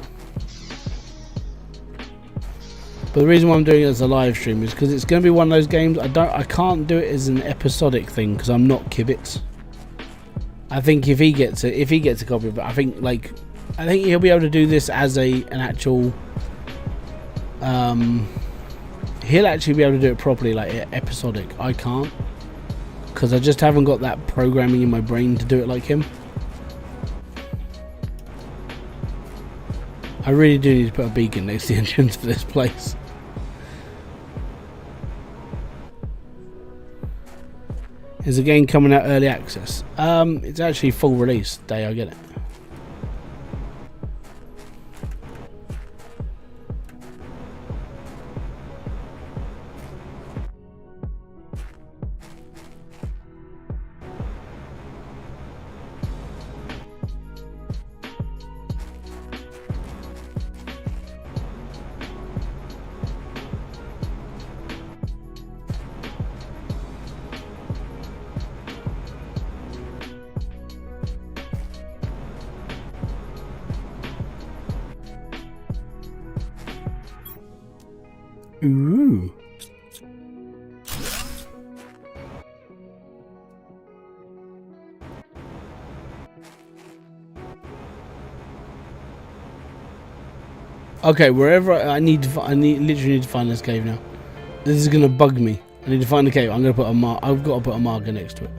But the reason why I'm doing it as a live stream is because it's going to be one of those games I can't do it as an episodic thing because I'm not Kibitz. I think if he gets a copy of it, I think he'll be able to do this as an actual. He'll actually be able to do it properly, like episodic. I can't, because I just haven't got that programming in my brain to do it like him. I really do need to put a beacon next to the entrance for this place. Is the game coming out early access? It's actually full release day I get it. Ooh. Okay, wherever I literally need to find this cave now. This is gonna bug me. I need to find the cave. I'm gonna put a mark. I've got to put a marker next to it.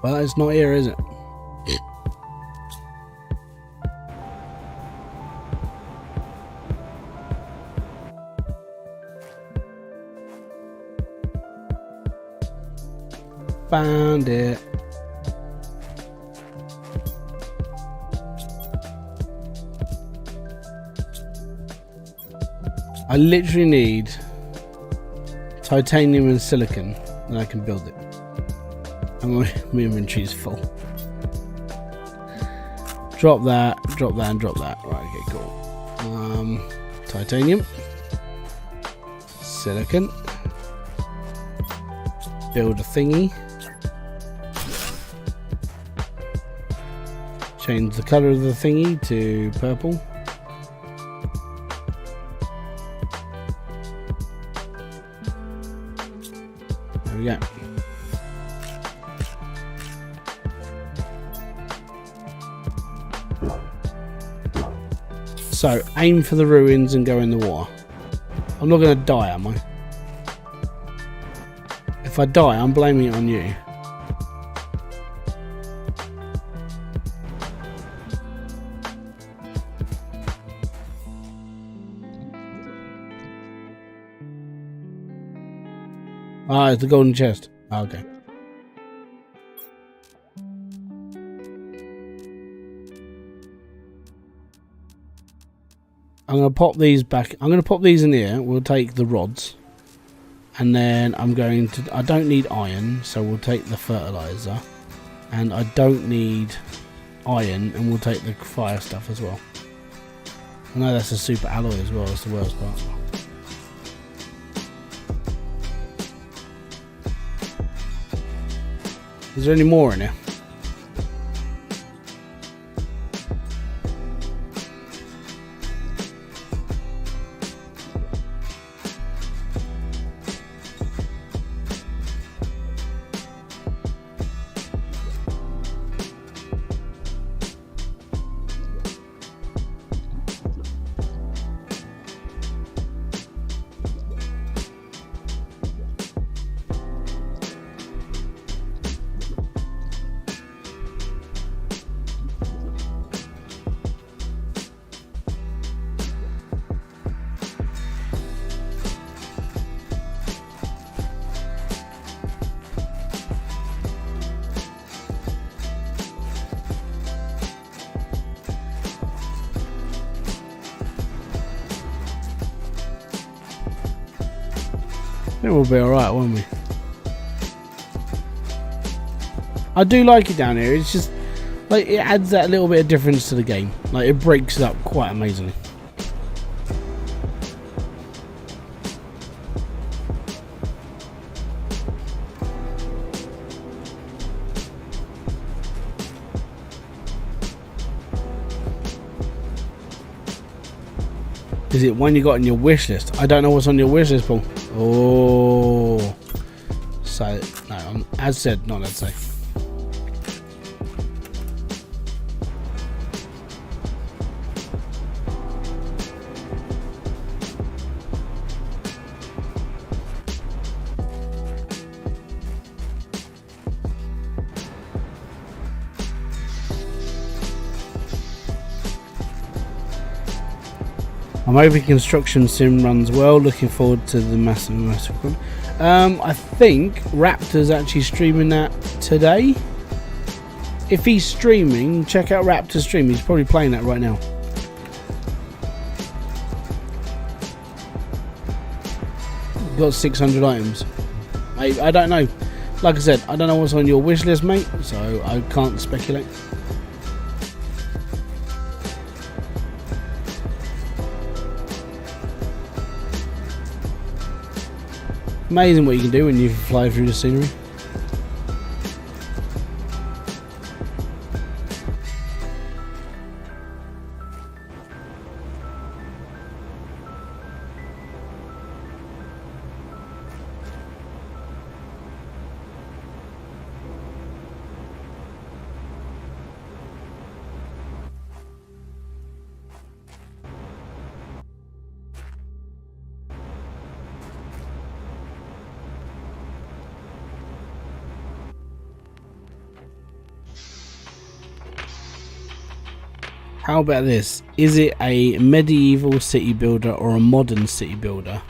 Well, it's not here, is it? Found it. I literally need titanium and silicon, and I can build it. And my inventory's full. Drop that, and drop that. Right, okay, cool. Titanium, silicon, build a thingy, change the color of the thingy to purple. There we go. So, aim for the ruins and go in the water. I'm not going to die, am I? If I die, I'm blaming it on you. Ah, it's the golden chest. Ah, okay. I'm going to pop these back. I'm going to pop these in here. We'll take the rods. And then I'm going to... I don't need iron, so we'll take the fertilizer. And I don't need iron, and we'll take the fire stuff as well. I know that's a super alloy as well. That's the worst part. Is there any more in here? It will be alright, won't we? I do like it down here. It's just like it adds that little bit of difference to the game. Like it breaks it up quite amazingly. Is it one you got on your wish list? I don't know what's on your wish list, Paul. Oh, say. No, as said, not let's say. I'm hoping construction sim runs well. Looking forward to the massive one. I think Raptor's actually streaming that today. If he's streaming, check out Raptor's stream. He's probably playing that right now. Got 600 items. I don't know. Like I said, I don't know what's on your wish list, mate. So I can't speculate. Amazing what you can do when you fly through the scenery. How about this? Is it a medieval city builder or a modern city builder?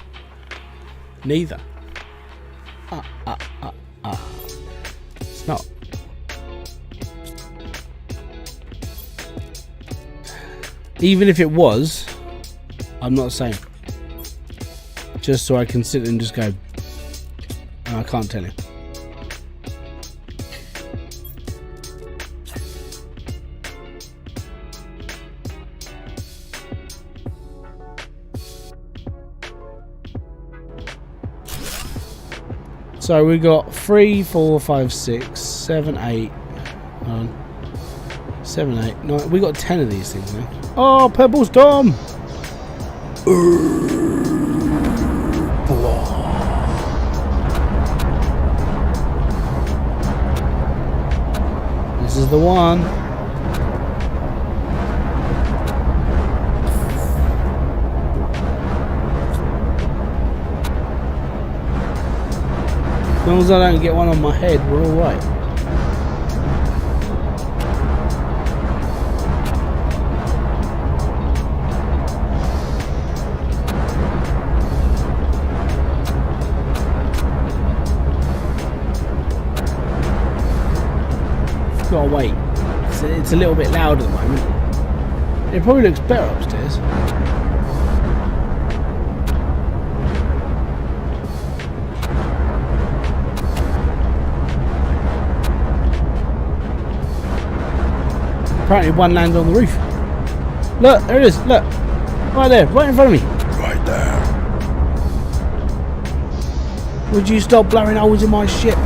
Neither. It's not. Even if it was, I'm not saying. Just so I can sit and just go, I can't tell you. So we got 3, 4, 5, 6, 7, 8, 7, 8, 9. We got 10 of these things now. Oh, purple storm! This is the one. As long as I don't get one on my head, we're alright. Gotta wait. It's a little bit loud at the moment. It probably looks better upstairs. Apparently one landed on the roof. Look, there it is, look. Right there, right in front of me. Right there. Would you stop blowing holes in my ship?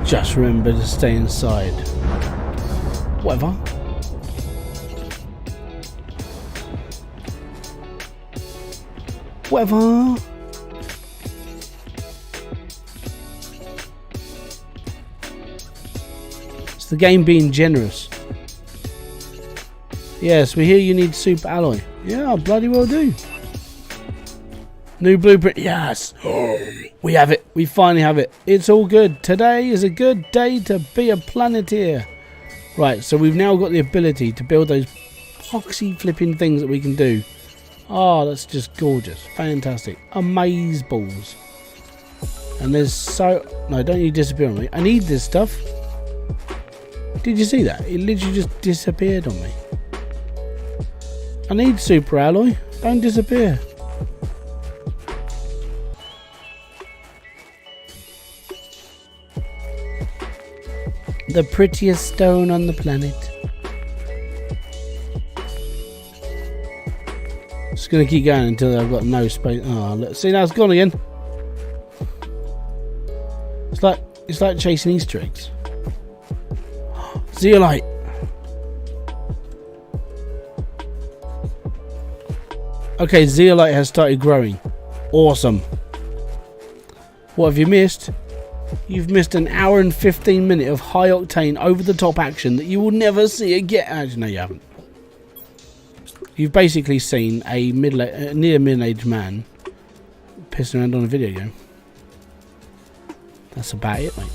Just remember to stay inside. Whatever. Whatever. It's the game being generous. Yes, we hear you need super alloy. Yeah, I bloody well do. New blueprint. Yes. We have it. We finally have it. It's all good. Today is a good day to be a planeteer. Right, so we've now got the ability to build those poxy flipping things that we can do. Oh, that's just gorgeous. Fantastic. Amaze balls. And there's so... No, don't you disappear on me. I need this stuff. Did you see that? It literally just disappeared on me. I need super alloy. Don't disappear. The prettiest stone on the planet. Just gonna keep going until I've got no space. Oh, look, see, now it's gone again. It's like chasing Easter eggs. Zeolite. Okay, zeolite has started growing. Awesome. What have you missed? You've missed an hour and 15 minutes of high octane over the top action that you will never see again. Actually, no, you haven't. You've basically seen a near middle-aged man pissing around on a video game. That's about it, mate.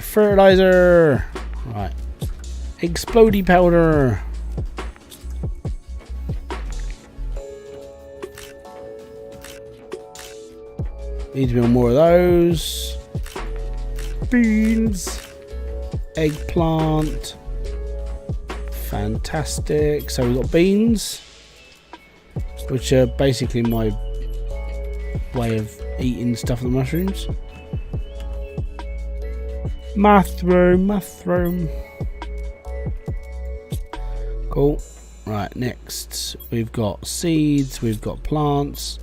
Fertilizer. Right. Explodey powder. Need to build more of those. Beans. Eggplant. Fantastic. So we've got beans, which are basically my way of eating stuff with mushrooms. Mushroom. Cool. Right, next we've got seeds, we've got plants.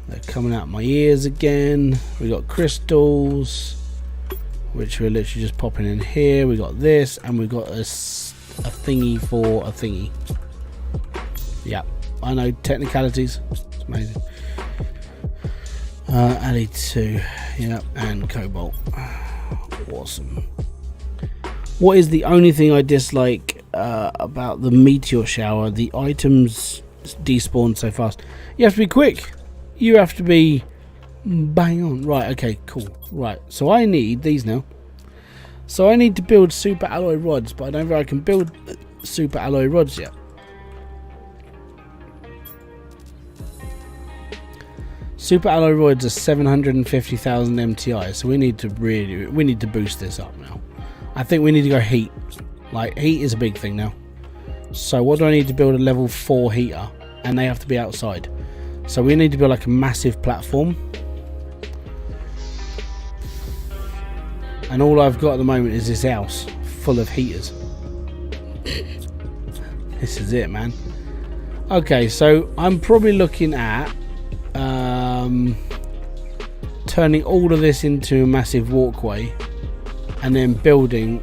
They're coming out my ears again. We've got crystals, which we're literally just popping in here. We got this, and we've got a thingy for a thingy. Yeah, I know technicalities. It's amazing. Ali2, yeah, and cobalt. Awesome. What is the only thing I dislike about the meteor shower? The items despawn so fast. You have to be quick. You have to be bang on. Right, okay, cool. Right, so I need these now. So I need to build super alloy rods, but I don't think I can build super alloy rods yet. Super alloy rods are 750,000 MTI, so we need to boost this up now. I think we need to go heat. Like, heat is a big thing now. So what do I need to build? A level 4 heater, and they have to be outside. So we need to build like a massive platform. And all I've got at the moment is this house full of heaters. This is it, man. Okay, so I'm probably looking at turning all of this into a massive walkway and then building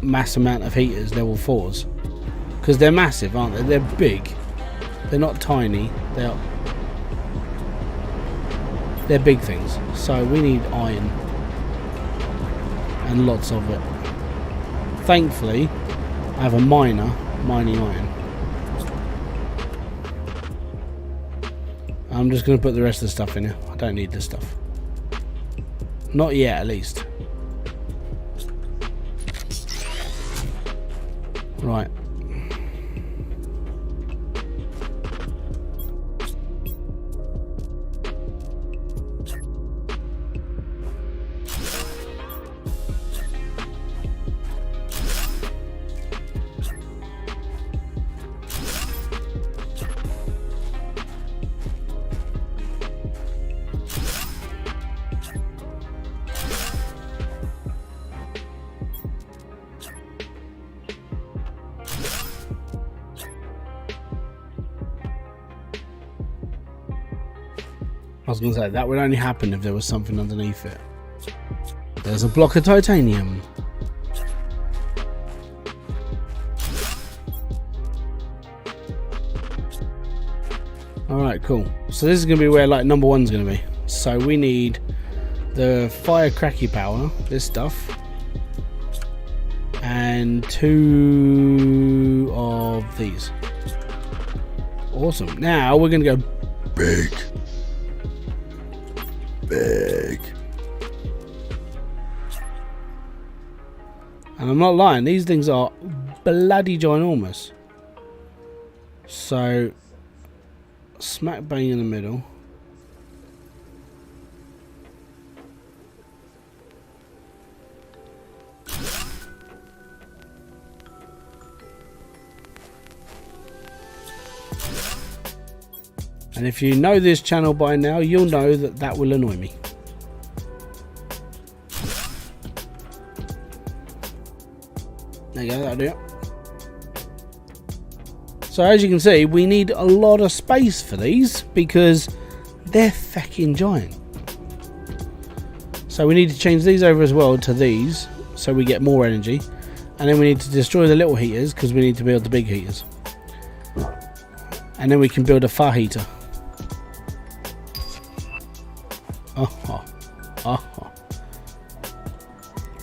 mass amount of heaters, level 4s, because they're massive, aren't they? They're big. They're not tiny. They're big things. So we need iron and lots of it. Thankfully, I have a miner mining iron. I'm just going to put the rest of the stuff in here. I don't need this stuff. Not yet, at least. Right. I was going to say, that would only happen if there was something underneath it. There's a block of titanium. Alright, cool. So this is going to be where like number one's going to be. So we need the fire cracky power, this stuff, and 2 of these. Awesome. Now we're going to go big. And I'm not lying, these things are bloody ginormous. So smack bang in the middle. And if you know this channel by now, you'll know that that will annoy me. There you go, that'll do it. So as you can see, we need a lot of space for these because they're fucking giant. So we need to change these over as well to these so we get more energy. And then we need to destroy the little heaters because we need to build the big heaters. And then we can build a far heater. Oh, oh.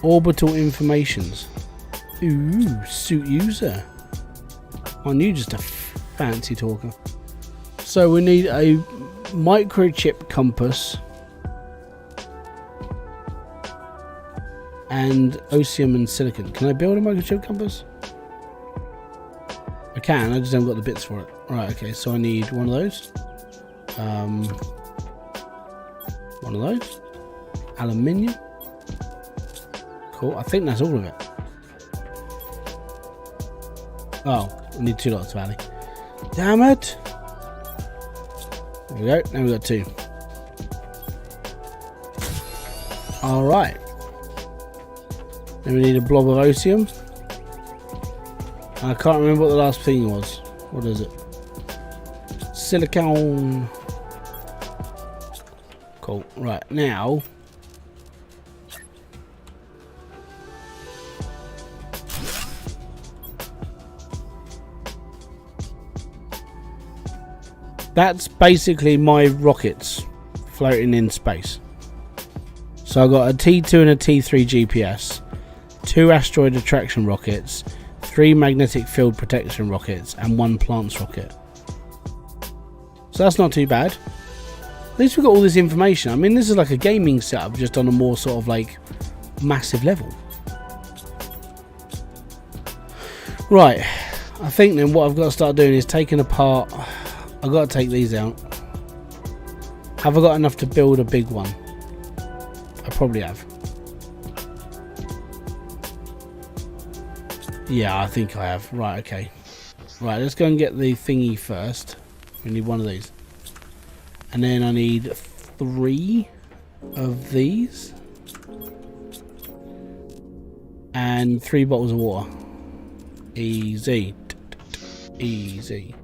Orbital informations. Ooh, suit user. Aren't you just a fancy talker? So we need a microchip compass and osmium and silicon. Can I build a microchip compass? I can, I just haven't got the bits for it. Right, okay, so I need one of those. One of those. Aluminium. Cool, I think that's all of it. Oh, I need 2 lots of alley. Damn it! There we go, now we've got 2. Alright. Then we need a blob of osmium. I can't remember what the last thing was. What is it? Silicon. Cool. Right, now that's basically my rockets floating in space. So I've got a T2 and a T3 GPS, 2 asteroid attraction rockets, 3 magnetic field protection rockets, and 1 plants rocket. So that's not too bad. At least we've got all this information. I mean, this is like a gaming setup, just on a more sort of like massive level. Right, I think then what I've got to start doing is taking apart. I've got to take these out. Have I got enough to build a big one? I probably have. Yeah, I think I have. Right, okay. Right, let's go and get the thingy first. We need one of these. And then I need 3 of these. And 3 bottles of water. Easy. Easy.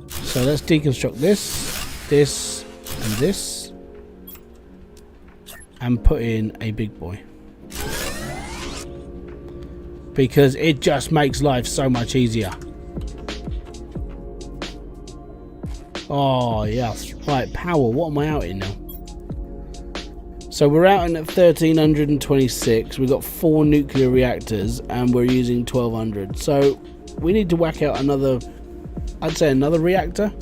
So let's deconstruct this, and this. And put in a big boy. Because it just makes life so much easier. Oh yes, right, power, what am I out in now? So we're out in at 1326, we've got 4 nuclear reactors and we're using 1200. So we need to whack out another, I'd say another reactor.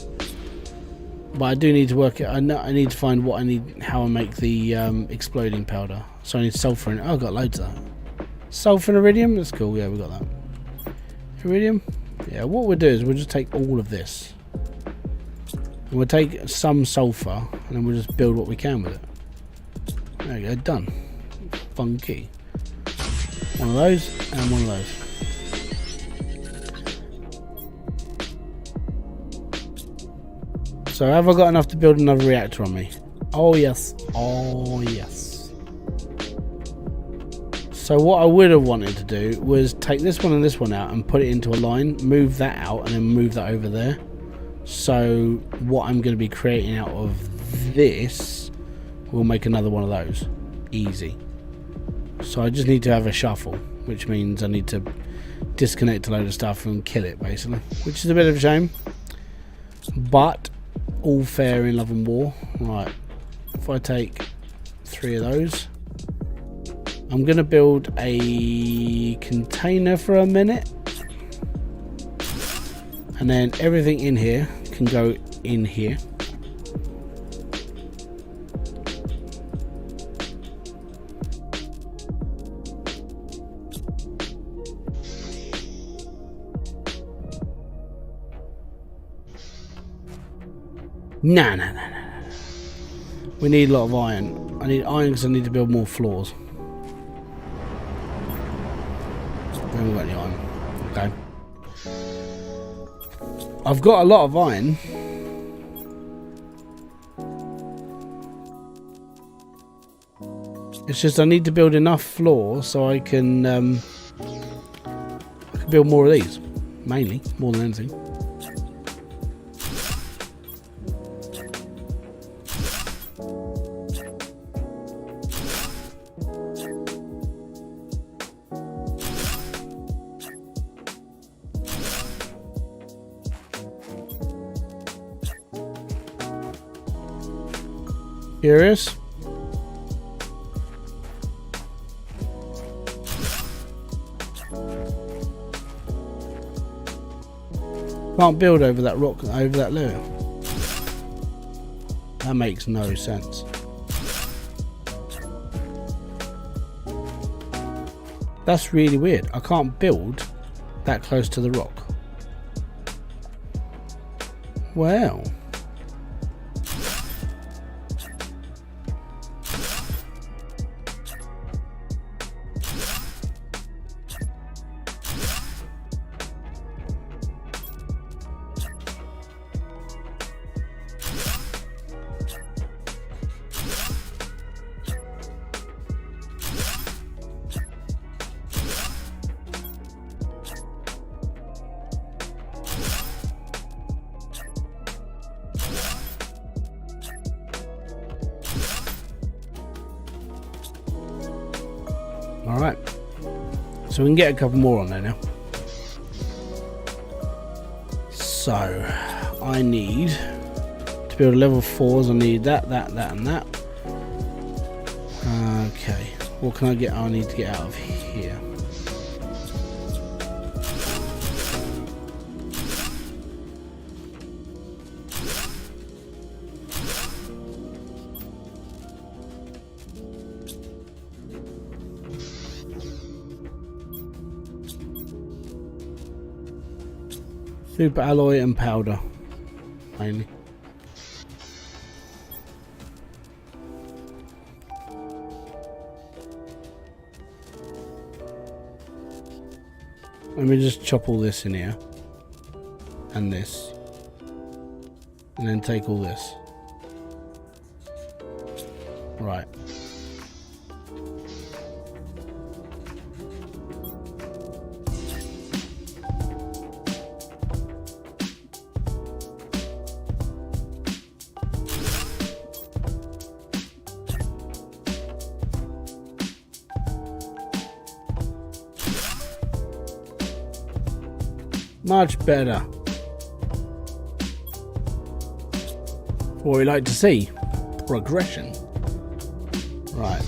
But I do need to work it, I need to find what I need, how I make the exploding powder. So I need sulfur in it, oh I've got loads of that. Sulfur and iridium, that's cool, yeah we got that. Iridium, yeah, what we'll do is we'll just take all of this. And we'll take some sulfur and then we'll just build what we can with it. There we go, done. Funky. One of those and one of those. So have I got enough to build another reactor on me? Oh yes, oh yes. So what I would have wanted to do was take this one and this one out and put it into a line, move that out and then move that over there. So what I'm going to be creating out of this will make another one of those. Easy. So I just need to have a shuffle, which means I need to disconnect a load of stuff and kill it basically, which is a bit of a shame, but all fair in love and war. Right, if I take 3 of those, I'm going to build a container for a minute, and then everything in here can go in here. No. We need a lot of iron. I need iron because I need to build more floors. I haven't got any iron. Okay. I've got a lot of iron. It's just I need to build enough floor so I can build more of these. Mainly, more than anything. Curious? Can't build over that rock, over that layer. That makes no sense. That's really weird. I can't build that close to the rock. Well. Alright, so we can get a couple more on there now. So, I need to build level 4s, I need that, and that. Okay, what can I get? I need to get out of here. Super alloy and powder, mainly. Let me just chop all this in here, and this, and then take all this. Right. Much better. What we like to see. Progression. Right.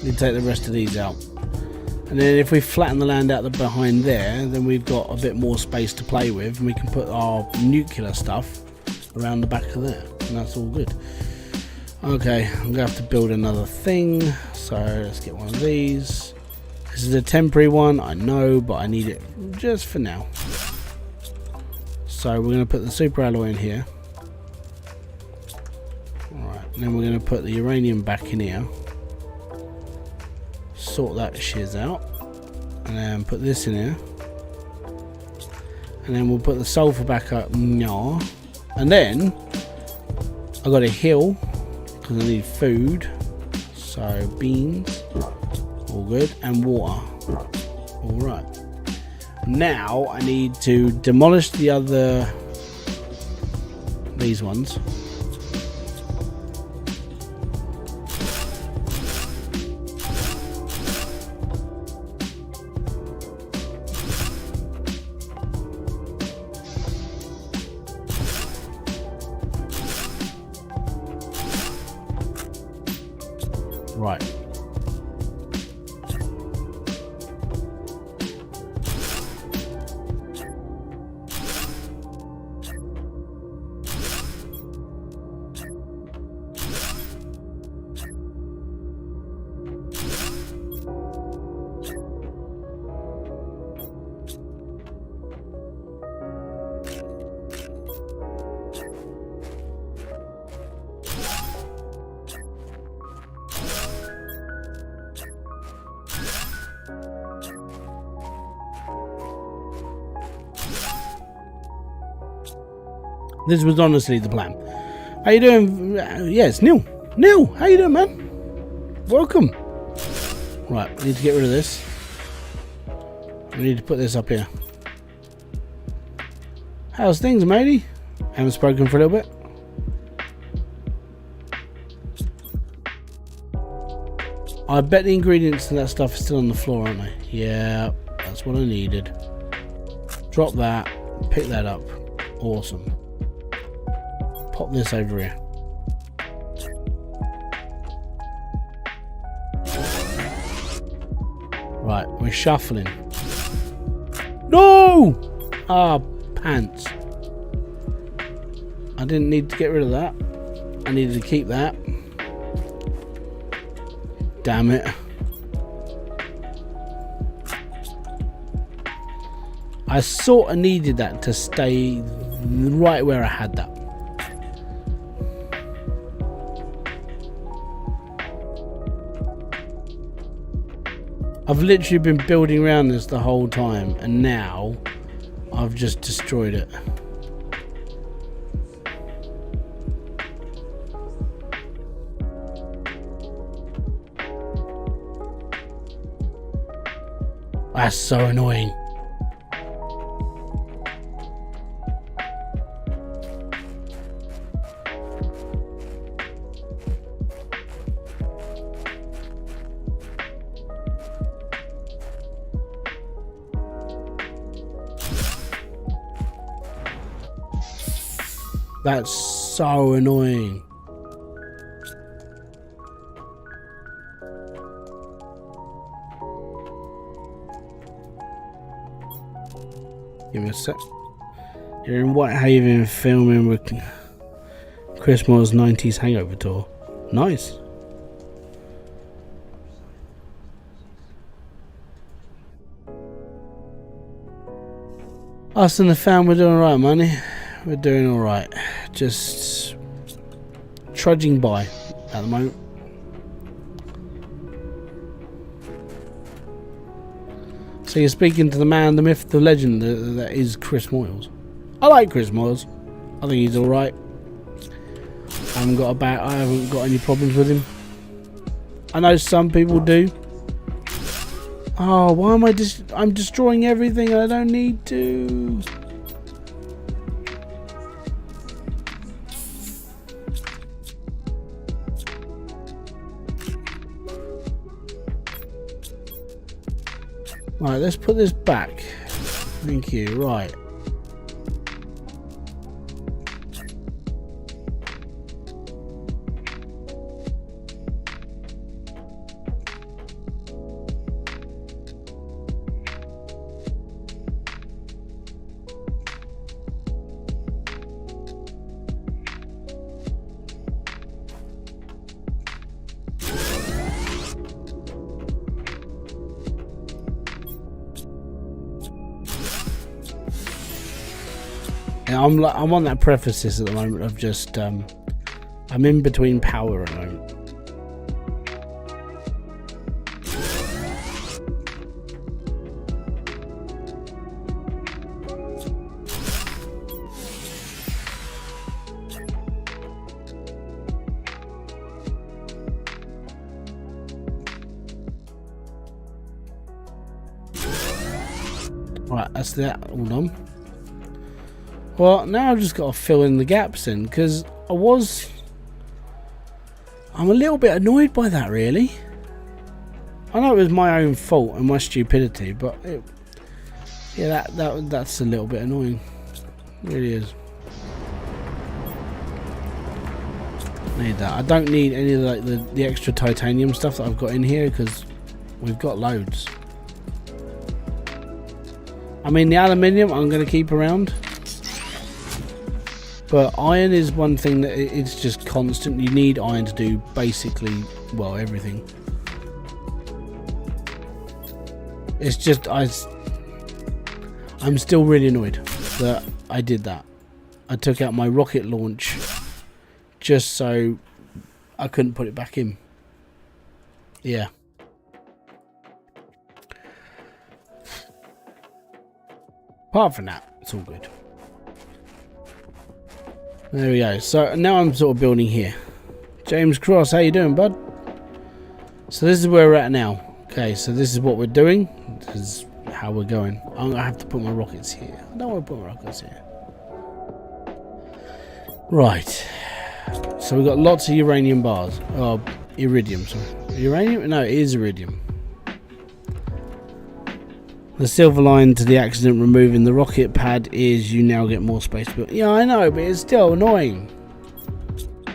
We take the rest of these out. And then if we flatten the land out the behind there, then we've got a bit more space to play with, and we can put our nuclear stuff around the back of there. And that's all good. Okay, I'm gonna have to build another thing. So let's get one of these. This is a temporary one, I know, but I need it just for now. So we're going to put the super alloy in here. Alright, and then we're going to put the uranium back in here. Sort that shiz out. And then put this in here. And then we'll put the sulfur back up. And then I've got to heal because I need food. So beans. All good, and water. All right. Now I need to demolish the other, these ones. Right. This was honestly the plan. How you doing? Yeah, it's Neil. Neil, how you doing, man? Welcome. Right, we need to get rid of this. We need to put this up here. How's things, matey? Haven't spoken for a little bit. I bet the ingredients and that stuff is still on the floor, aren't they? Yeah, that's what I needed. Drop that, pick that up. Awesome. Pop this over here. Right, we're shuffling. No! Ah, pants. I didn't need to get rid of that. I needed to keep that. Damn it. I sort of needed that to stay right where I had that. I've literally been building around this the whole time, and now I've just destroyed it. That's so annoying. That's so annoying. Give me a sec. You're in Whitehaven filming with Chris Moore's 90s Hangover Tour. Nice. Us and the fam, we're doing alright, money. We're doing alright. Just trudging by at the moment. So you're speaking to the man, the myth, the legend that is Chris Moyles. I like Chris Moyles. I think he's alright. I haven't got any problems with him. I know some people do. Oh, why am I'm destroying everything I don't need to. Right, let's put this back. Thank you. Right. Yeah, I'm on that prefaces at the moment of just I'm in between power at the moment. Right, that's that all done. Well, now I've just got to fill in the gaps in, because I'm a little bit annoyed by that, really. I know it was my own fault and my stupidity, but yeah, that's a little bit annoying. It really is. Need that. I don't need any of the extra titanium stuff that I've got in here, because we've got loads. I mean, the aluminium I'm going to keep around. But iron is one thing that it's just constant. You need iron to do basically, well, everything. It's just, I'm still really annoyed that I did that. I took out my rocket launch just so I couldn't put it back in. Yeah. Apart from that, it's all good. There we go. So now I'm sort of building here. James Cross, how you doing, bud? So this is where we're at now. Okay, so this is what we're doing. This is how we're going. I'm gonna have to put my rockets here. I don't want to put my rockets here. Right. So we've got lots of uranium bars. Oh, iridium. Sorry. Uranium? No, it is iridium. The silver line to the accident removing the rocket pad is you now get more space to build. Yeah, I know, but it's still annoying.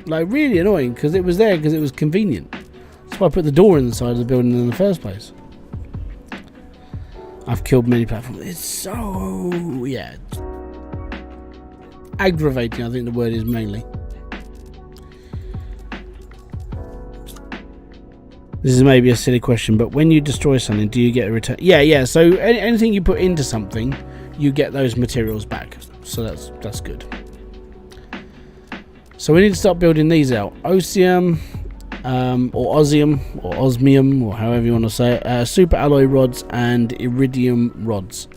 Like, really annoying, because it was there because it was convenient. That's why I put the door in the side of the building in the first place. I've killed many platforms. It's so, yeah, aggravating, I think the word is mainly. This is maybe a silly question, but when you destroy something, do you get a return? Yeah, so anything you put into something, you get those materials back. So that's good. So we need to start building these out. Osium, or Osium, or Osmium, or however you want to say it. Super alloy rods and iridium rods.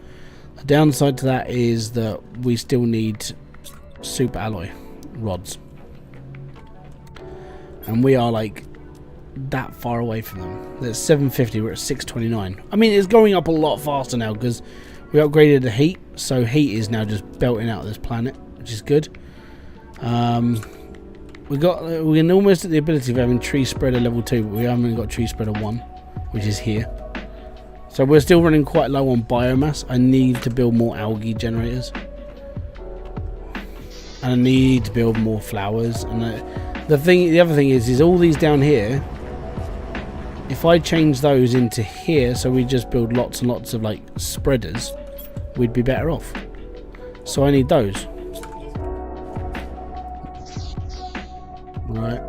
The downside to that is that we still need super alloy rods. And we are like that far away from them. There's 750, we're at 629. I mean, it's going up a lot faster now because we upgraded the heat, so heat is now just belting out this planet, which is good. We're almost at the ability of having tree spreader level 2, but we haven't got tree spreader 1, which is here. So we're still running quite low on biomass. I need to build more algae generators, and I need to build more flowers. And the other thing is all these down here. If I change those into here, so we just build lots and lots of like spreaders, we'd be better off. So I need those. Right.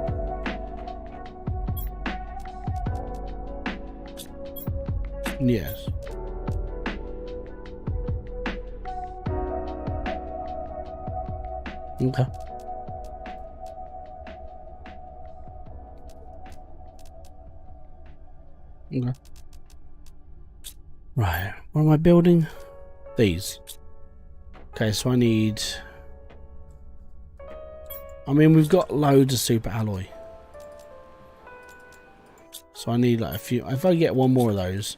Yes. Okay. Okay. Right, what am I building? These. Okay, so I need... I mean, we've got loads of super alloy. So I need like a few... If I get one more of those,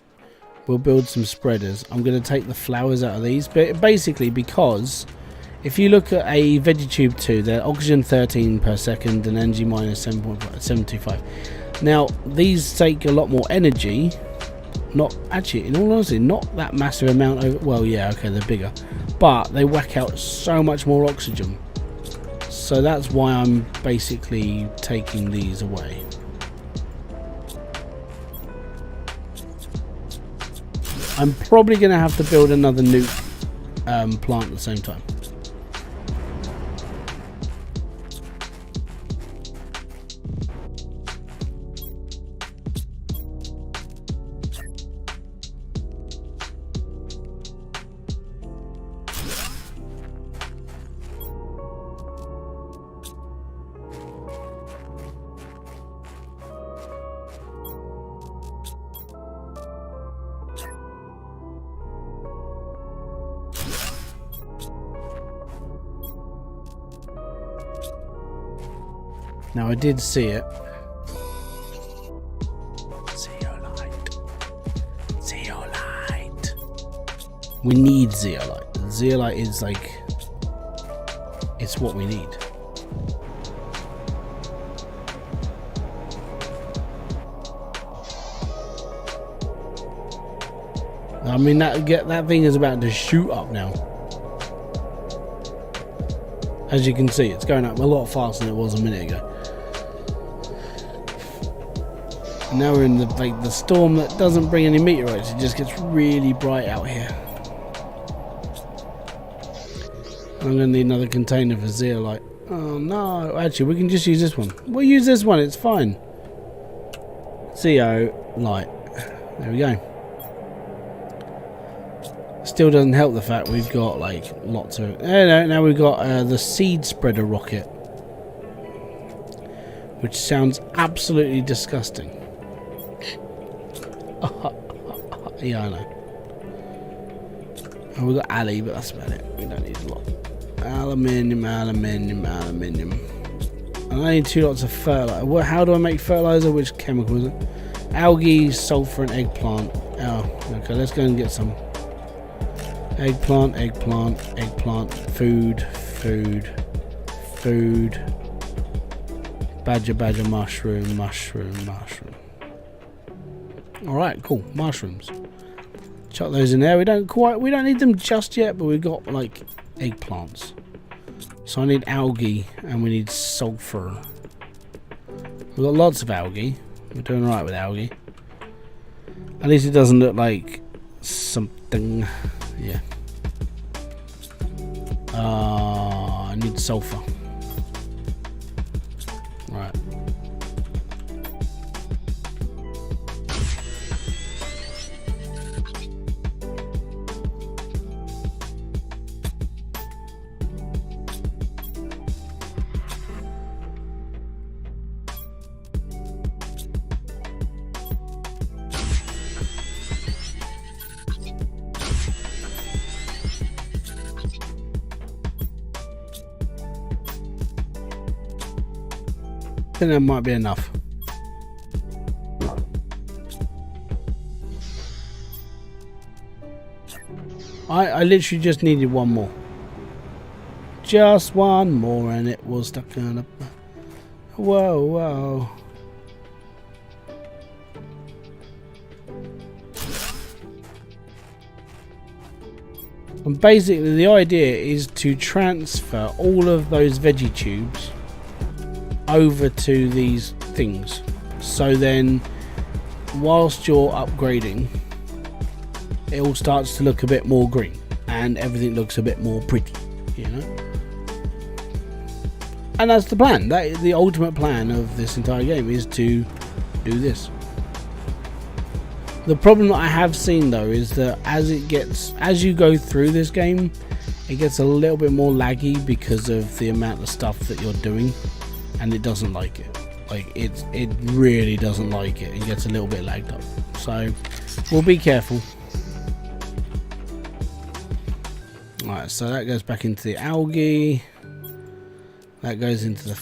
we'll build some spreaders. I'm going to take the flowers out of these. But basically, because if you look at a VeggieTube 2, they're oxygen 13 per second and energy minus 7.725. Now, these take a lot more energy. Not actually, in all honesty, not that massive amount of... Well, yeah, okay, they're bigger. But they whack out so much more oxygen. So that's why I'm basically taking these away. I'm probably going to have to build another nuke plant at the same time. Now I did see it. Zeolite. Zeolite. We need zeolite. Zeolite is like... It's what we need. I mean, that thing is about to shoot up now. As you can see, it's going up a lot faster than it was a minute ago. And now we're in the storm that doesn't bring any meteorites. It just gets really bright out here. I'm going to need another container for zeolite. Oh no, actually we can just use this one. We'll use this one, it's fine. Zeolite. There we go. Still doesn't help the fact we've got like lots of... now we've got the seed spreader rocket, which sounds absolutely disgusting. Yeah, I know. And we've got Ali, but that's about it. We don't need a lot. Aluminium. And I need 2 lots of fertilizer. How do I make fertilizer? Which chemical is it? Algae, sulfur, and eggplant. Oh, okay. Let's go and get some. Eggplant, food. Badger, mushroom. Alright, cool. Mushrooms. Chuck those in there. We don't need them just yet, but we've got like eggplants. So I need algae and we need sulfur. We've got lots of algae. We're doing alright with algae. At least it doesn't look like something. Yeah. I need sulfur. Right. I think that might be enough. I literally just needed one more. Just one more and it was stuck on a... Whoa, whoa. And basically the idea is to transfer all of those veggie tubes over to these things, so then whilst you're upgrading it all starts to look a bit more green and everything looks a bit more pretty, you know. And that's the plan. That the ultimate plan of this entire game is to do this. The problem that I have seen though is that as you go through this game, it gets a little bit more laggy because of the amount of stuff that you're doing. And it doesn't like it. Like it really doesn't like it. It gets a little bit lagged up. So we'll be careful. Alright, so that goes back into the algae. That goes into the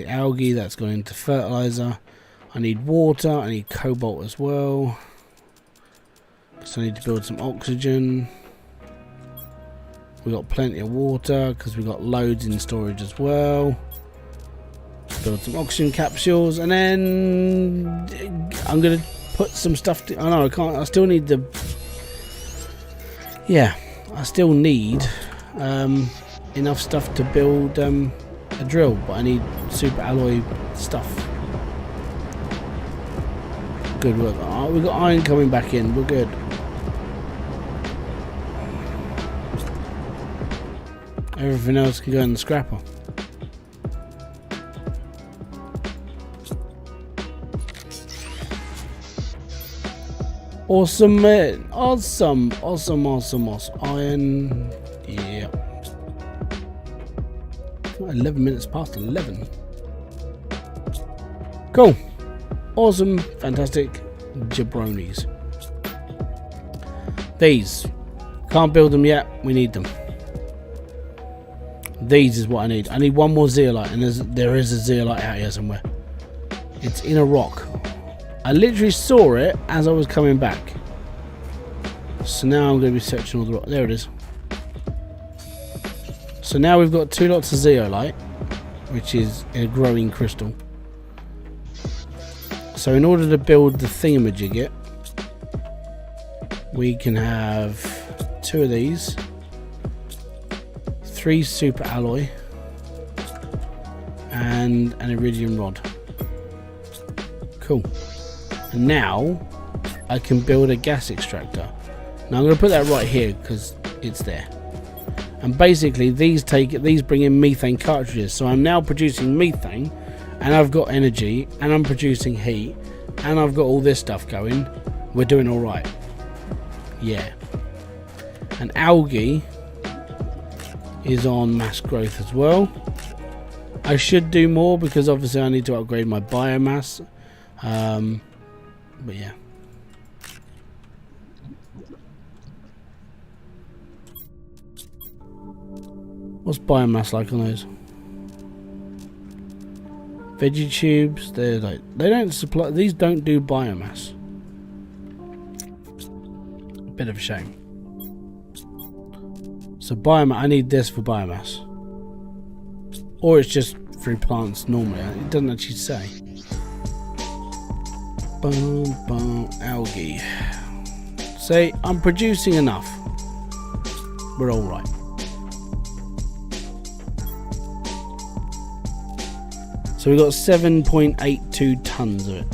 algae. That's going into fertilizer. I need water. I need cobalt as well. So I need to build some oxygen. We got plenty of water because we got loads in storage as well. Build some oxygen capsules, and then I'm gonna put some stuff. Oh no, I can't. I still need the. Yeah, I still need enough stuff to build a drill, but I need super alloy stuff. Good work. Oh, we got iron coming back in. We're good. Everything else can go in the scrapper. Awesome, man. Awesome. Iron. Yeah. 11 minutes past 11. Cool. Awesome. Fantastic. Jabronis. These. Can't build them yet. We need them. These is what I need. I need one more zeolite, and there is a zeolite out here somewhere. It's in a rock. I literally saw it as I was coming back. So now I'm going to be searching all the rock. There it is. So now we've got 2 lots of zeolite, which is a growing crystal. So in order to build the thingamajigget, we can have 2 of these. 3 super alloy and an iridium rod. Cool. And now I can build a gas extractor. Now I'm going to put that right here because it's there. And basically these bring in methane cartridges. So I'm now producing methane, and I've got energy, and I'm producing heat, and I've got all this stuff going. We're doing all right. Yeah. And algae is on mass growth as well. I should do more because obviously I need to upgrade my biomass. But yeah. What's biomass like on those? Veggie tubes, they don't supply, these don't do biomass. Bit of a shame. So biomass, I need this for biomass. Or it's just through plants normally. It doesn't actually say. Boom, boom, algae. Say, I'm producing enough. We're alright. So we've got 7.82 tons of it.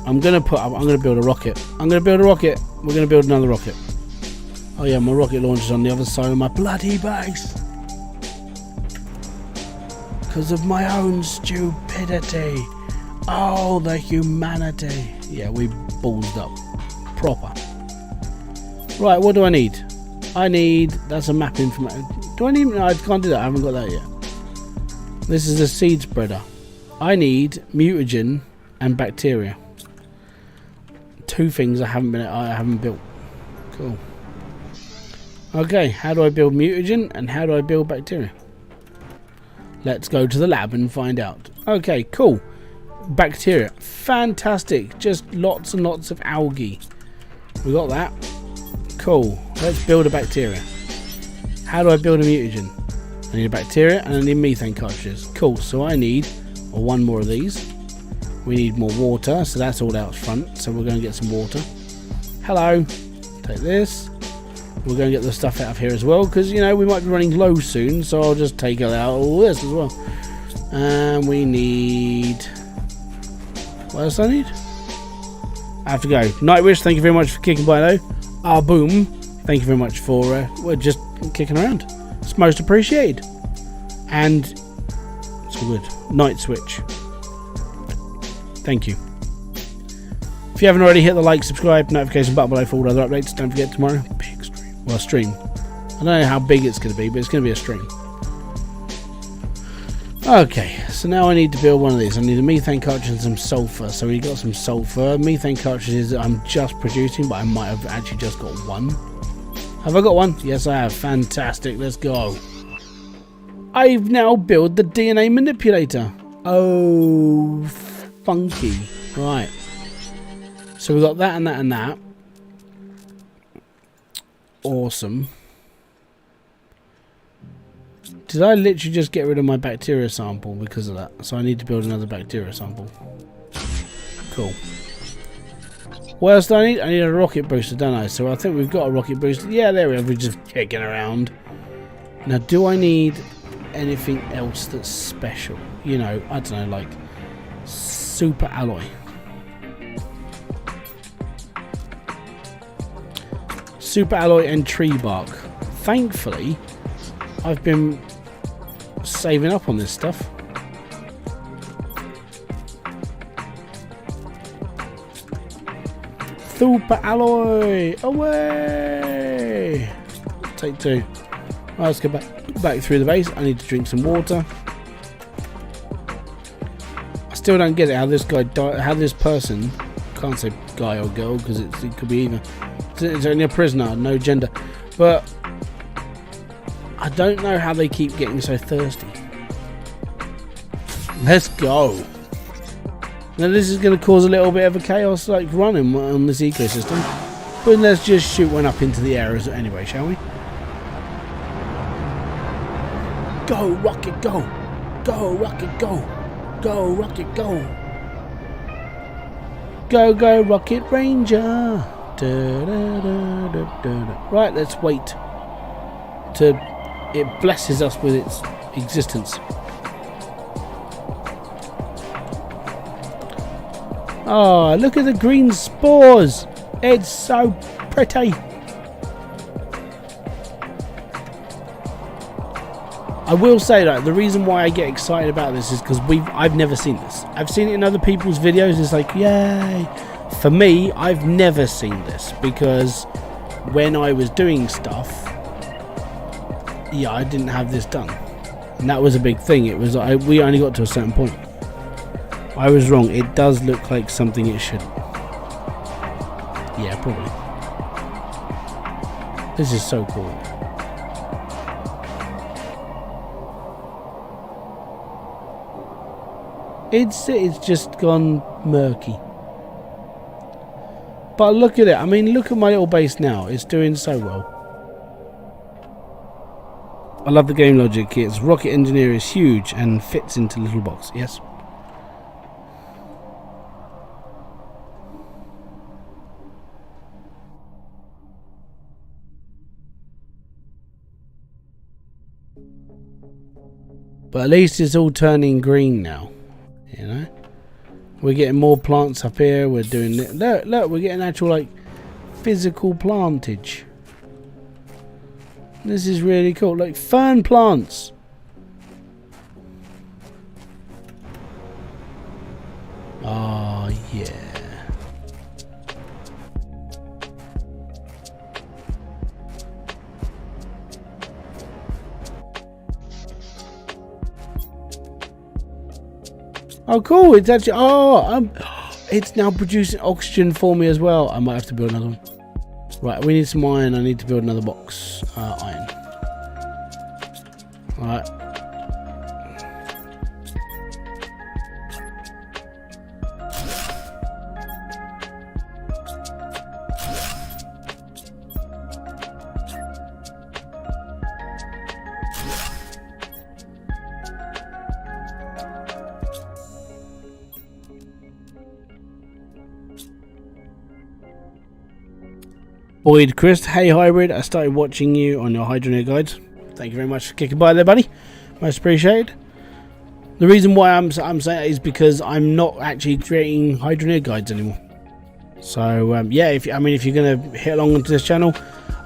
I'm gonna build a rocket. we're going to build another rocket. Oh yeah, my rocket launcher's on the other side of my bloody base. Because of my own stupidity. Oh, the humanity. Yeah, we ballsed up. Proper. Right, what do I need? That's a map information. Do I need, no, I can't do that, I haven't got that yet. This is a seed spreader. I need mutagen and bacteria. Two things I haven't built. Cool. Okay, how do I build mutagen and how do I build bacteria? Let's go to the lab and find out. Okay, cool. Bacteria. Fantastic. Just lots and lots of algae. We got that. Cool. Let's build a bacteria. How do I build a mutagen? I need a bacteria and I need methane cartridges. Cool. So I need one more of these. We need more water. So that's all out front. So we're going to get some water. Hello. Take this. We're going to get the stuff out of here as well, because, you know, we might be running low soon, so I'll just take out all this as well. And we need... what else do I need? I have to go. Nightwish, thank you very much for kicking by though. Ah, boom. Thank you very much for we're just kicking around. It's most appreciated. And it's all good. Night switch. Thank you. If you haven't already, hit the like, subscribe, notification button below for all other updates. Don't forget tomorrow, big stream. Well, stream. I don't know how big it's going to be, but it's going to be a stream. Okay, so now I need to build one of these. I need a methane cartridge and some sulfur. So we got some sulfur. Methane cartridges I'm just producing, but I might have actually just got one. Have I got one? Yes, I have. Fantastic. Let's go. I've now built the DNA manipulator. Oh, funky. Right. So we got that and that and that. Awesome. Did I literally just get rid of my bacteria sample because of that? So I need to build another bacteria sample. Cool. What else do I need? I need a rocket booster, don't I? So I think we've got a rocket booster. Yeah, there we are. We're just kicking around. Now, do I need anything else that's special? You know, I don't know, like super alloy. Super alloy and tree bark. Thankfully, I've been saving up on this stuff. Super alloy away. Take two. Right, let's go back through the base. I need to drink some water. I still don't get it how this guy died. How this person, can't say guy or girl because it could be either. It's only a prisoner, no gender, but I don't know how they keep getting so thirsty. Let's go. Now this is going to cause a little bit of a chaos like running on this ecosystem, but let's just shoot one up into the air anyway, shall we? Go rocket go, go rocket go, go rocket go, go go rocket ranger. Da, da, da, da, da. Right, let's wait till it blesses us with its existence. Oh, look at the green spores. It's so pretty. I will say that the reason why I get excited about this is because I've never seen this. I've seen it in other people's videos. It's like, yay. For me, I've never seen this because when I was doing stuff, yeah, I didn't have this done, and that was a big thing. It was we only got to a certain point. I was wrong. It does look like something it should. Yeah, probably. This is so cool. It's just gone murky. But look at it. I mean, look at my little base now. It's doing so well. I love the game logic. Its rocket engineer is huge and fits into little box. Yes. But at least it's all turning green now. You know? We're getting more plants up here. We're doing it. Look, we're getting actual like physical plantage. This is really cool. Like fern plants. Oh, yeah. Oh, cool. It's actually... Oh, it's now producing oxygen for me as well. I might have to build another one. Right, we need some iron. I need to build another box. Iron. Alright. Boyd Chris, hey Hybrid, I started watching you on your Hydroneer guides. Thank you very much for kicking by there, buddy. Most appreciated. The reason why I'm saying that is because I'm not actually creating Hydroneer guides anymore. So yeah, if you're gonna hit along onto this channel,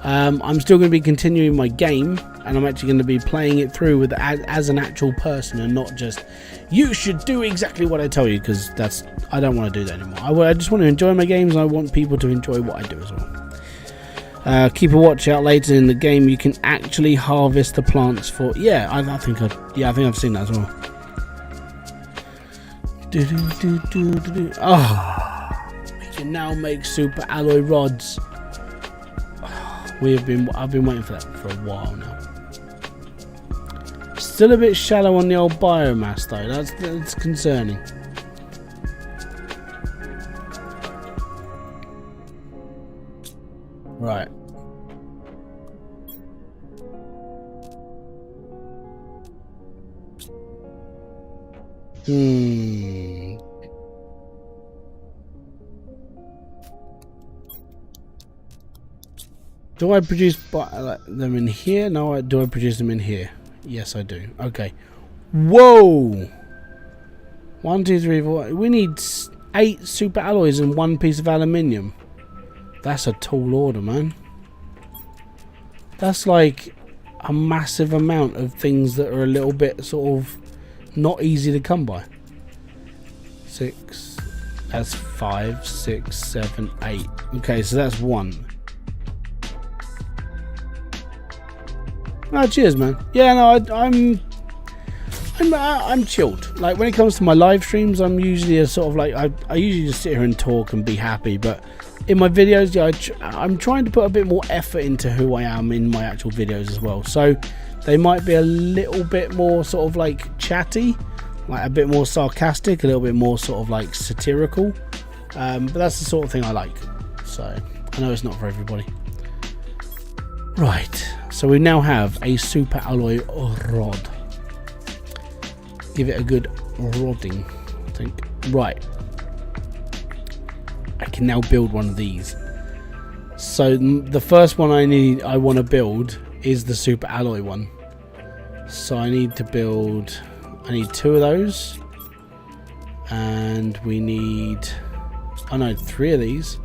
I'm still gonna be continuing my game, and I'm actually gonna be playing it through with as an actual person, and not just you should do exactly what I tell you, because I don't want to do that anymore. I just want to enjoy my games, and I want people to enjoy what I do as well. Keep a watch out later in the game. You can actually harvest the plants for. Yeah, I think I've seen that as well. Oh, we can now make super alloy rods. I've been waiting for that for a while now. Still a bit shallow on the old biomass though. That's concerning. Right. Do I produce them in here? No, do I produce them in here? Yes, I do. Okay. Whoa! 1, 2, 3, 4. We need 8 super alloys and 1 piece of aluminium. That's a tall order, man. That's like a massive amount of things that are a little bit sort of not easy to come by. 6. That's 5, 6, 7, 8. Okay, so that's 1. Oh, cheers, man. Yeah, no, I'm chilled. Like when it comes to my live streams, I'm usually a sort of like I usually just sit here and talk and be happy, but in my videos, yeah, I'm trying to put a bit more effort into who I am in my actual videos as well. So they might be a little bit more sort of like chatty, like a bit more sarcastic, a little bit more sort of like satirical. But that's the sort of thing I like. So I know it's not for everybody. Right, so we now have a super alloy rod. Give it a good rodding, I think. Right. I can now build one of these. So the first one I want to build is the super alloy one. So I need 2 of those, and we need 3 of these.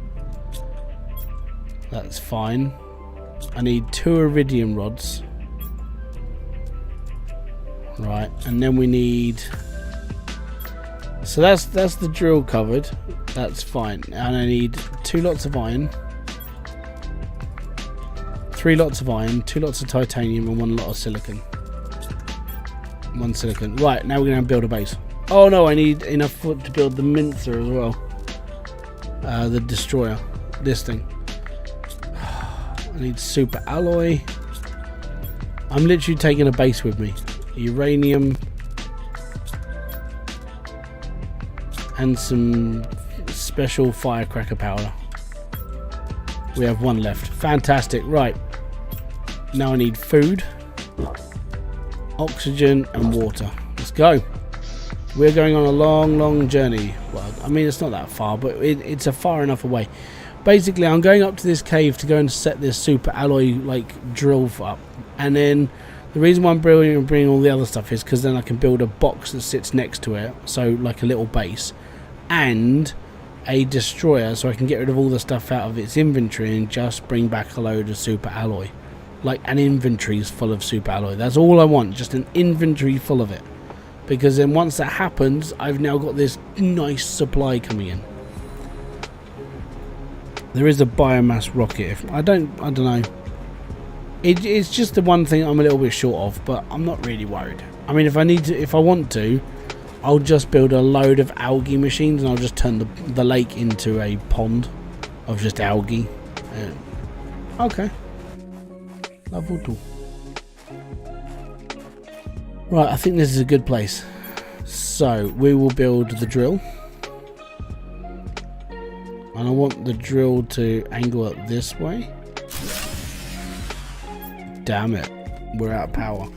That's fine. I need 2 iridium rods. Right, and then we need. So that's the drill covered. That's fine. And I need 2 lots of iron, 3 lots of iron, 2 lots of titanium, and 1 lot of silicon. 1 silicon. Right, now we're gonna build a base. Oh no, I need enough wood to build the mincer as well. The destroyer. This thing. I need super alloy. I'm literally taking a base with me. Uranium. And some special firecracker powder. We have 1 left. Fantastic. Right. Now I need food, oxygen, and water. Let's go. We're going on a long journey. Well, I mean, it's not that far, but it's a far enough away. Basically, I'm going up to this cave to go and set this super alloy like drill up, and then the reason why I'm bringing all the other stuff is because then I can build a box that sits next to it, so like a little base. And a destroyer so I can get rid of all the stuff out of its inventory and just bring back a load of super alloy. Like an inventory full of super alloy. That's all I want, just an inventory full of it. Because then once that happens, I've now got this nice supply coming in. There is a biomass rocket. If I don't know. It's just the one thing I'm a little bit short of, but I'm not really worried. I mean, if I want to, I'll just build a load of algae machines and I'll just turn the lake into a pond of just algae. Okay. Level 2. Right, I think this is a good place. So we will build the drill. And I want the drill to angle up this way. Damn it. We're out of power.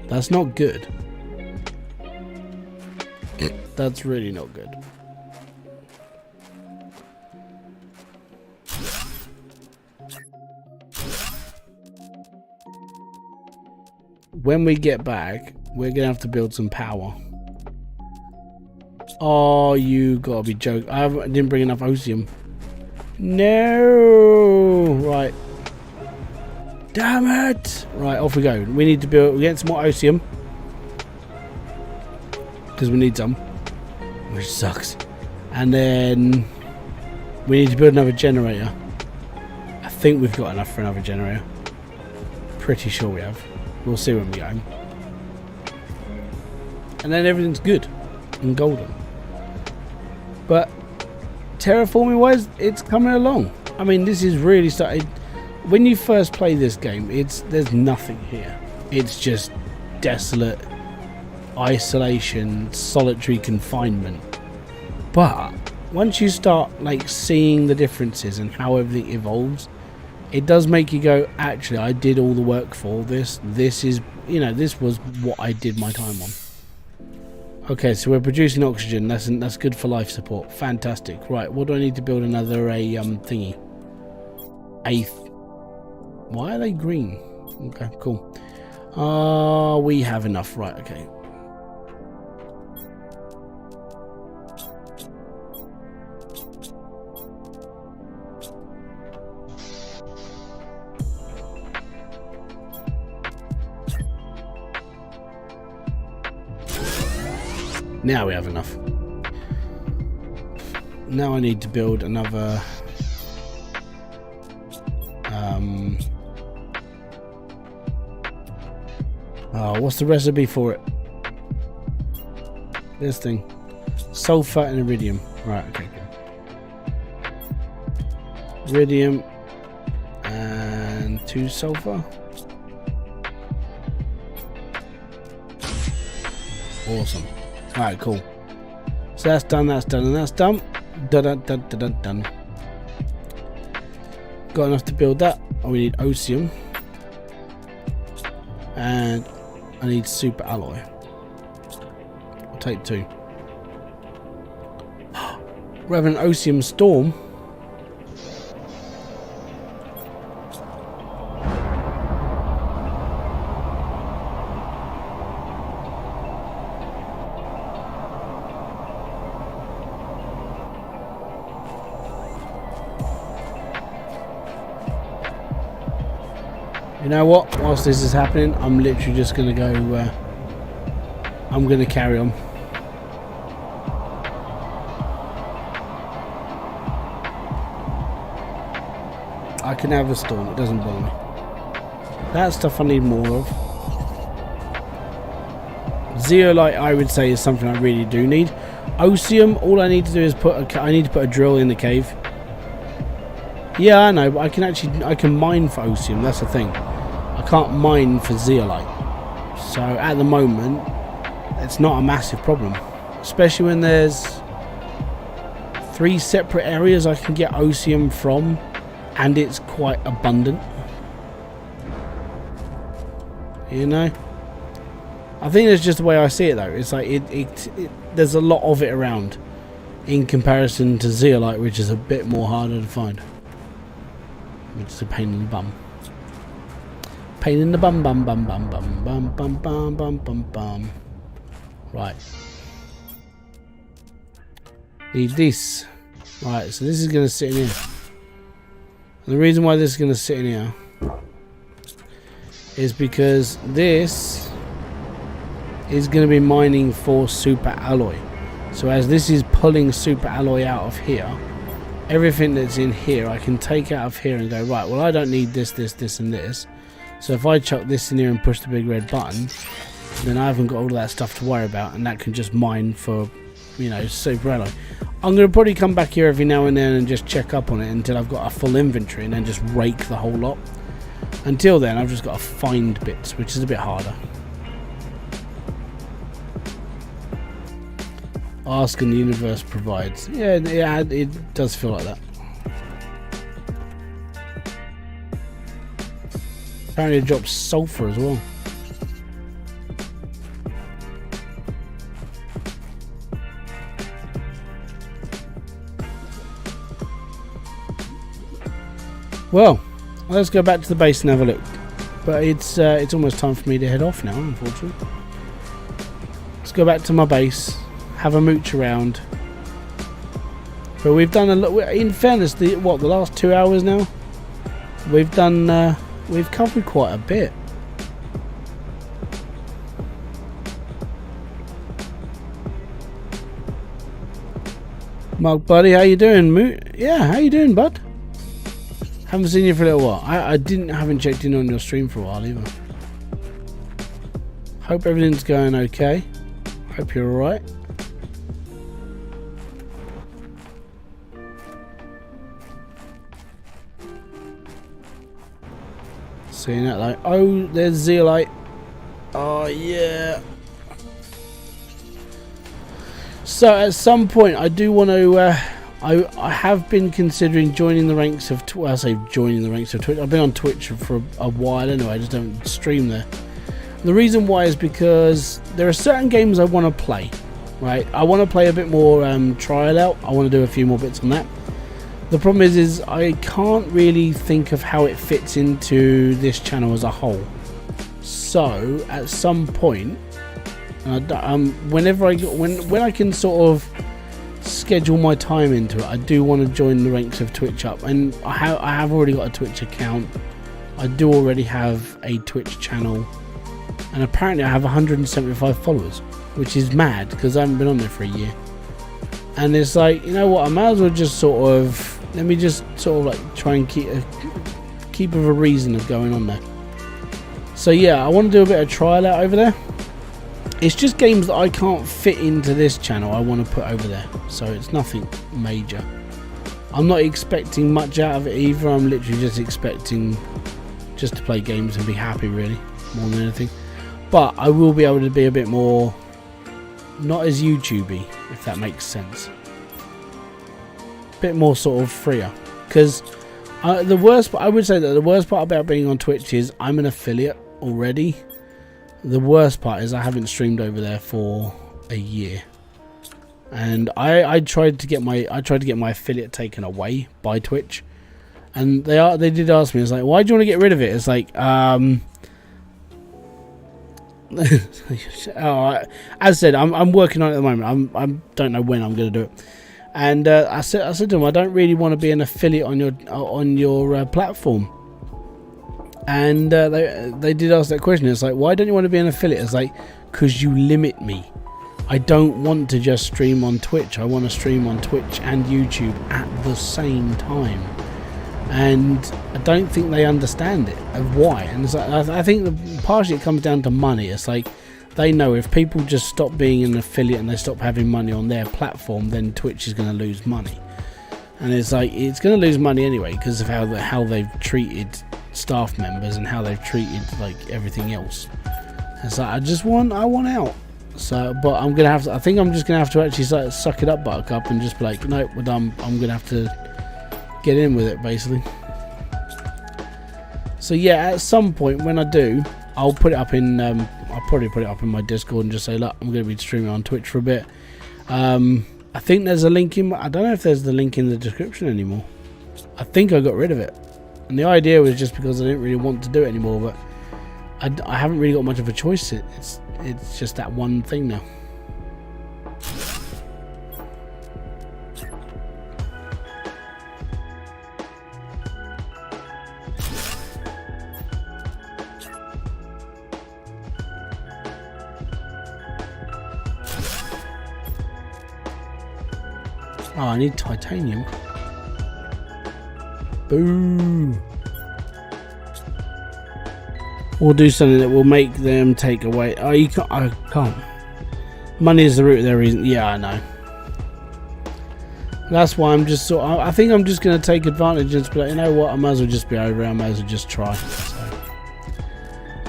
That's not good. That's really not good. When we get back, we're gonna have to build some power. Oh, you gotta be joking. I didn't bring enough osium. No! Right. Damn it! Right, off we go. We need to build, we get some more osium. Because we need some. Which sucks. And then we need to build another generator. I think we've got enough for another generator. Pretty sure we have. We'll see when we go. And then everything's good and golden. But terraforming wise, it's coming along. I mean, this is really started. When you first play this game, there's nothing here. It's just desolate, isolation, solitary confinement. But once you start like seeing the differences and how everything evolves, it does make you go, actually, I did all the work for this. This is, you know, this was what I did my time on. Okay, so we're producing oxygen. That's good for life support. Fantastic. Right, what do I need to build another thingy? Why are they green? Okay, cool. We have enough. Right, okay. Now we have enough. Now I need to build another what's the recipe for it? This thing. Sulfur and iridium. Right, okay, good. Iridium and 2 sulfur. Awesome. Alright, cool. So that's done, and that's done. Done. Got enough to build that. Oh, we need osium. And I need super alloy. I'll take 2. We're having an osium storm. You know what? Whilst this is happening, I'm literally just going to go... I'm going to carry on. I can have a storm. It doesn't bother me. That stuff I need more of. Zeolite, I would say, is something I really do need. Osium, all I need to do is I need to put a drill in the cave. Yeah, I know, but I can mine for osium. That's the thing. I can't mine for zeolite. So at the moment, it's not a massive problem. Especially when there's 3 separate areas I can get osium from, and it's quite abundant. You know? I think that's just the way I see it though. It's like there's a lot of it around in comparison to zeolite, which is a bit more harder to find. Which is a pain in the bum. Pain in the bum bum bum bum bum bum bum bum bum bum bum. Right. Need this. Right, so this is going to sit in here. And the reason why this is going to sit in here is because this is going to be mining for super alloy. So as this is pulling super alloy out of here, everything that's in here I can take out of here and go, right, well I don't need this, this, this and this. So if I chuck this in here and push the big red button, then I haven't got all of that stuff to worry about, and that can just mine for, you know, super alloy. I'm going to probably come back here every now and then and just check up on it until I've got a full inventory, and then just rake the whole lot. Until then, I've just got to find bits, which is a bit harder. Ask and the universe provides. Yeah, it does feel like that. Apparently it drops sulfur as well. Well, let's go back to the base and have a look. But it's almost time for me to head off now, unfortunately. Let's go back to my base, have a mooch around. But we've done a lot. In fairness, the last 2 hours now, we've done. We've covered quite a bit. Mark, buddy, how you doing? Yeah, how you doing, bud? Haven't seen you for a little while. I haven't checked in on your stream for a while either. Hope everything's going okay. Hope you're alright. Seeing that like, oh, there's Zeolite. Oh yeah. So at some point I do want to I have been considering joining the ranks of I say joining the ranks of Twitch. I've been on Twitch for a while anyway, I just don't stream there. The reason why is because there are certain games I want to play, right? I want to play a bit more trial out. I want to do a few more bits on that. The problem is I can't really think of how it fits into this channel as a whole. So at some point, whenever when I can sort of schedule my time into it, I do want to join the ranks of Twitch up, and I have already got a Twitch account. I do already have a Twitch channel, and apparently I have 175 followers, which is mad because I haven't been on there for a year. And it's like, you know what, I might as well just sort of let me just sort of like try and keep of a reason of going on there. So yeah, I want to do a bit of trial out over there. It's just games that I can't fit into this channel I want to put over there, so it's nothing major. I'm not expecting much out of it either. I'm literally just expecting just to play games and be happy, really, more than anything. But I will be able to be a bit more, not as YouTubey, if that makes sense. A bit more sort of freer, because I would say that the worst part about being on Twitch is I'm an affiliate already. The worst part is I haven't streamed over there for a year, and I tried to get my affiliate taken away by Twitch, and they did ask me, it's like, why do you want to get rid of it? It's like, oh, as I said, I'm working on it at the moment. I don't know when I'm going to do it, and I said to them, I don't really want to be an affiliate on your platform. And they did ask that question. It's like, why don't you want to be an affiliate? It's like, because you limit me. I don't want to just stream on Twitch. I want to stream on Twitch and YouTube at the same time. And I don't think they understand it of why. And it's like, I think partially it comes down to money. It's like they know if people just stop being an affiliate and they stop having money on their platform, then Twitch is going to lose money. And it's like, it's going to lose money anyway because of how they've treated staff members and how they've treated like everything else. It's like, I want out. So, but I'm gonna have to. I think I'm just gonna have to actually suck it up, Buttercup, and just be like, nope, we're done. I'm gonna have to get in with it, basically. So yeah, at some point when I do, I'll put it up in. I'll probably put it up in my Discord and just say, look, I'm gonna be streaming on Twitch for a bit. I think there's a link in. I don't know if there's the link in the description anymore. I think I got rid of it. And the idea was just because I didn't really want to do it anymore, but I haven't really got much of a choice. It's just that one thing now. Oh, I need titanium. Boo. We'll do something that will make them take away. Oh, you can't. I can't. Money is the root of their reason. Yeah, I know. That's why I'm just sort of, I think I'm just going to take advantage and be like, you know what, I might as well just be over it. I might as well just try. So,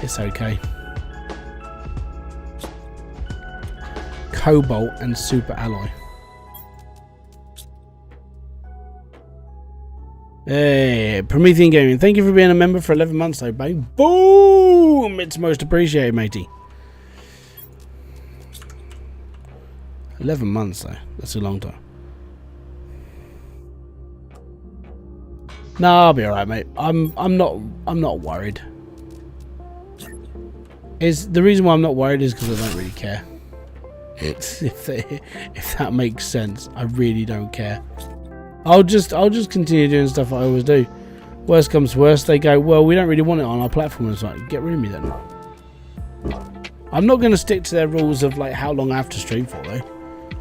it's okay. Cobalt and super alloy. Hey, Promethean Gaming, thank you for being a member for 11 months though, babe. Boom! It's most appreciated, matey. 11 months though, that's a long time. No, I'll be alright, mate. I'm not worried. The reason why I'm not worried is because I don't really care. If that makes sense, I really don't care. I'll just continue doing stuff I always do. Worst comes to worst, they go, well, we don't really want it on our platform. It's like, get rid of me then. I'm not going to stick to their rules of like how long I have to stream for though.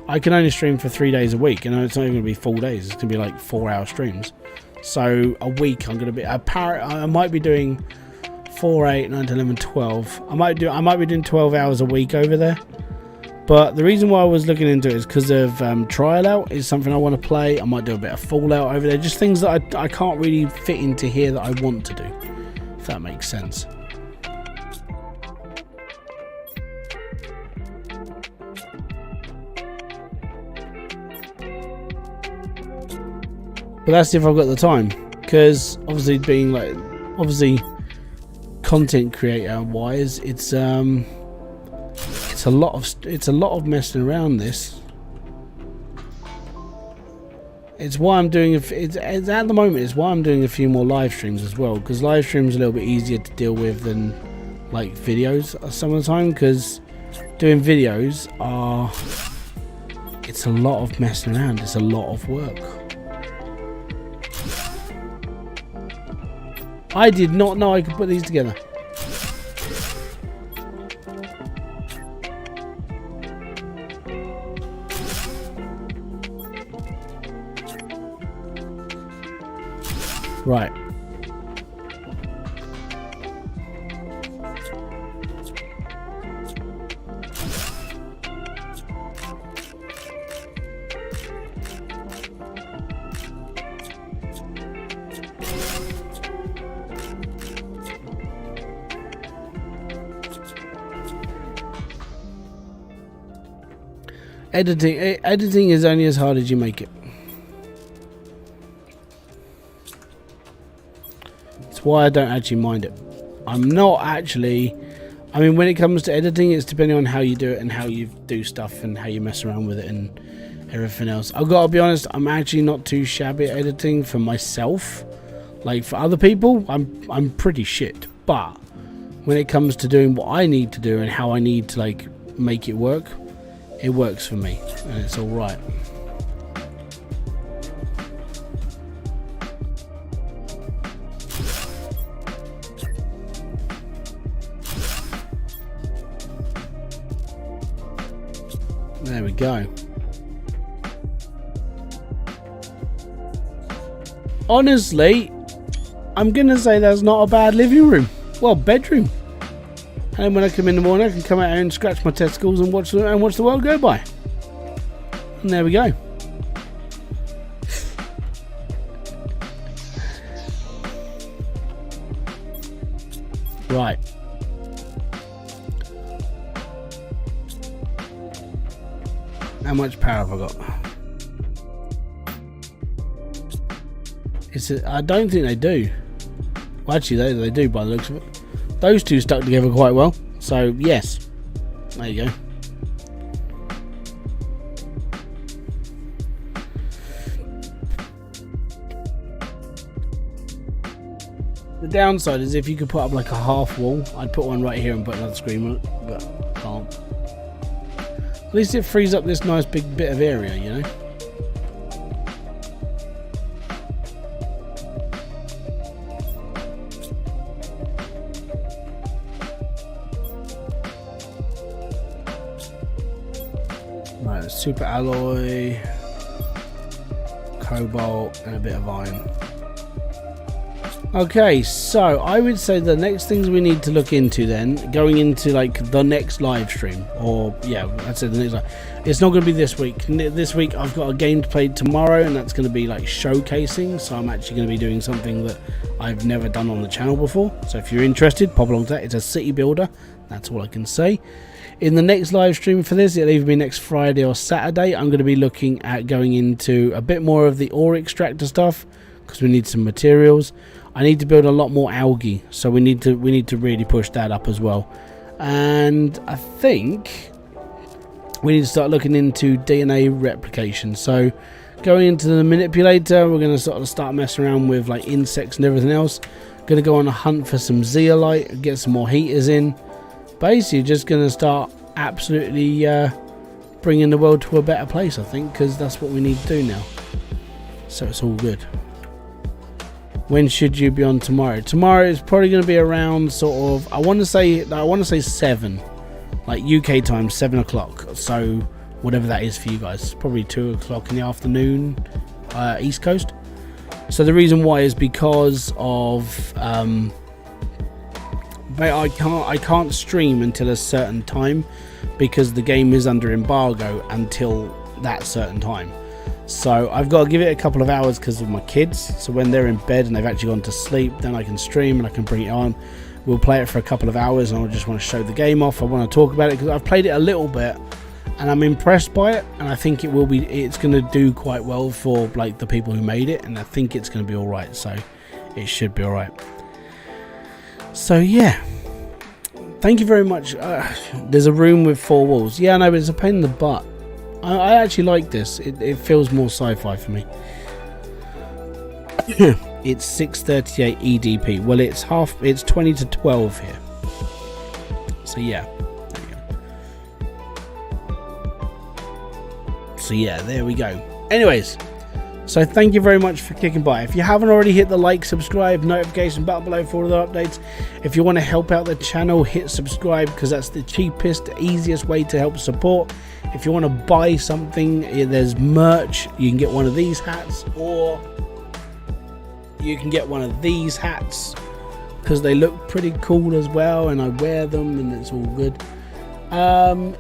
I can only stream for 3 days a week, and it's not even going to be full days. It's going to be like 4-hour streams. So a week I'm going to be I might be doing 4, 8, 9, 10, 11, 12. I might be doing 12 hours a week over there. But the reason why I was looking into it is because of trial out is something I want to play. I might do a bit of Fallout over there, just things that I can't really fit into here that I want to do, if that makes sense. But that's if I've got the time, because obviously being like, content creator wise, it's a lot of messing around. This. It's why I'm doing it's at the moment. It's why I'm doing a few more live streams as well, because live streams are a little bit easier to deal with than like videos some of the time. Because doing videos it's a lot of messing around. It's a lot of work. I did not know I could put these together. Right. Editing is only as hard as you make it. That's why I don't actually mind it. I'm not actually, I mean, when it comes to editing, it's depending on how you do it and how you do stuff and how you mess around with it and everything else. I've got to be honest, I'm actually not too shabby at editing for myself. Like for other people, I'm pretty shit. But when it comes to doing what I need to do and how I need to like make it works for me, and it's all right. There we go. Honestly, I'm gonna say that's not a bad living room. Well, bedroom. And when I come in the morning, I can come out here and scratch my testicles and watch the world go by. And there we go. Right. How much power have I got? I don't think they do. Well, actually, they do by the looks of it. Those two stuck together quite well. So, yes. There you go. The downside is if you could put up like a half wall, I'd put one right here and put another screen on it, but can't. At least it frees up this nice big bit of area, you know? Right, super alloy. cobalt, and a bit of iron. Okay, so I would say the next things we need to look into then, going into like the next live stream, or yeah, I'd say the next live. It's not going to be this week. This week I've got a game to play tomorrow, and that's going to be like showcasing. So I'm actually going to be doing something that I've never done on the channel before. So if you're interested, pop along to that. It's a city builder. That's all I can say. In the next live stream for this, it'll either be next Friday or Saturday. I'm going to be looking at going into a bit more of the ore extractor stuff because we need some materials. I need to build a lot more algae, so we need to really push that up as well. And I think we need to start looking into DNA replication. So going into the manipulator, we're going to sort of start messing around with like insects and everything else. Going to go on a hunt for some zeolite, get some more heaters in. Basically just going to start absolutely bringing the world to a better place, I think, because that's what we need to do now. So it's all good. When should you be on tomorrow? Tomorrow is probably going to be around sort of, I want to say 7, like UK time, 7 o'clock. So whatever that is for you guys, it's probably 2 o'clock in the afternoon, East Coast. So the reason why is because of I can't stream until a certain time because the game is under embargo until that certain time. So I've got to give it a couple of hours because of my kids. So when they're in bed and they've actually gone to sleep, then I can stream and I can bring it on. We'll play it for a couple of hours and I just want to show the game off. I want to talk about it because I've played it a little bit and I'm impressed by it, and I think it's going to do quite well for like the people who made it, and I think it's going to be all right. So it should be all right. So yeah, thank you very much. There's a room with 4 walls. Yeah, no, but it's a pain in the butt. I actually like this. It feels more sci-fi for me. It's 6:38 EDP. Well, it's 20 to 12 here. So yeah. There we go. So yeah, there we go. Anyways, so thank you very much for kicking by. If you haven't already, hit the like, subscribe, notification button below for all the updates. If you want to help out the channel, hit subscribe because that's the cheapest, easiest way to help support. If you want to buy something, there's merch. You can get one of these hats, or you can get one of these hats because they look pretty cool as well, and I wear them and it's all good.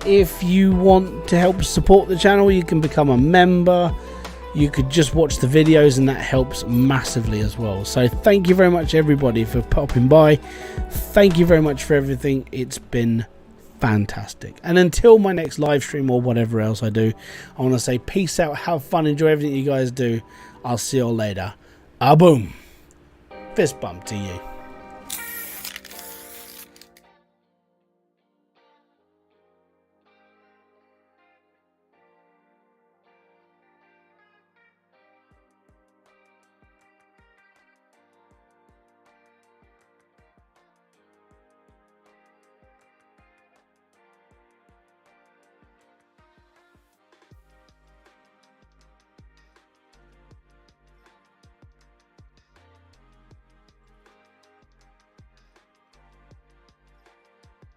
If you want to help support the channel, you can become a member. You could just watch the videos and that helps massively as well. So thank you very much everybody for popping by. Thank you very much for everything. It's been fantastic. And until my next live stream or whatever else I do, I want to say peace out, have fun, enjoy everything you guys do. I'll see you all later. Boom. Fist bump to you.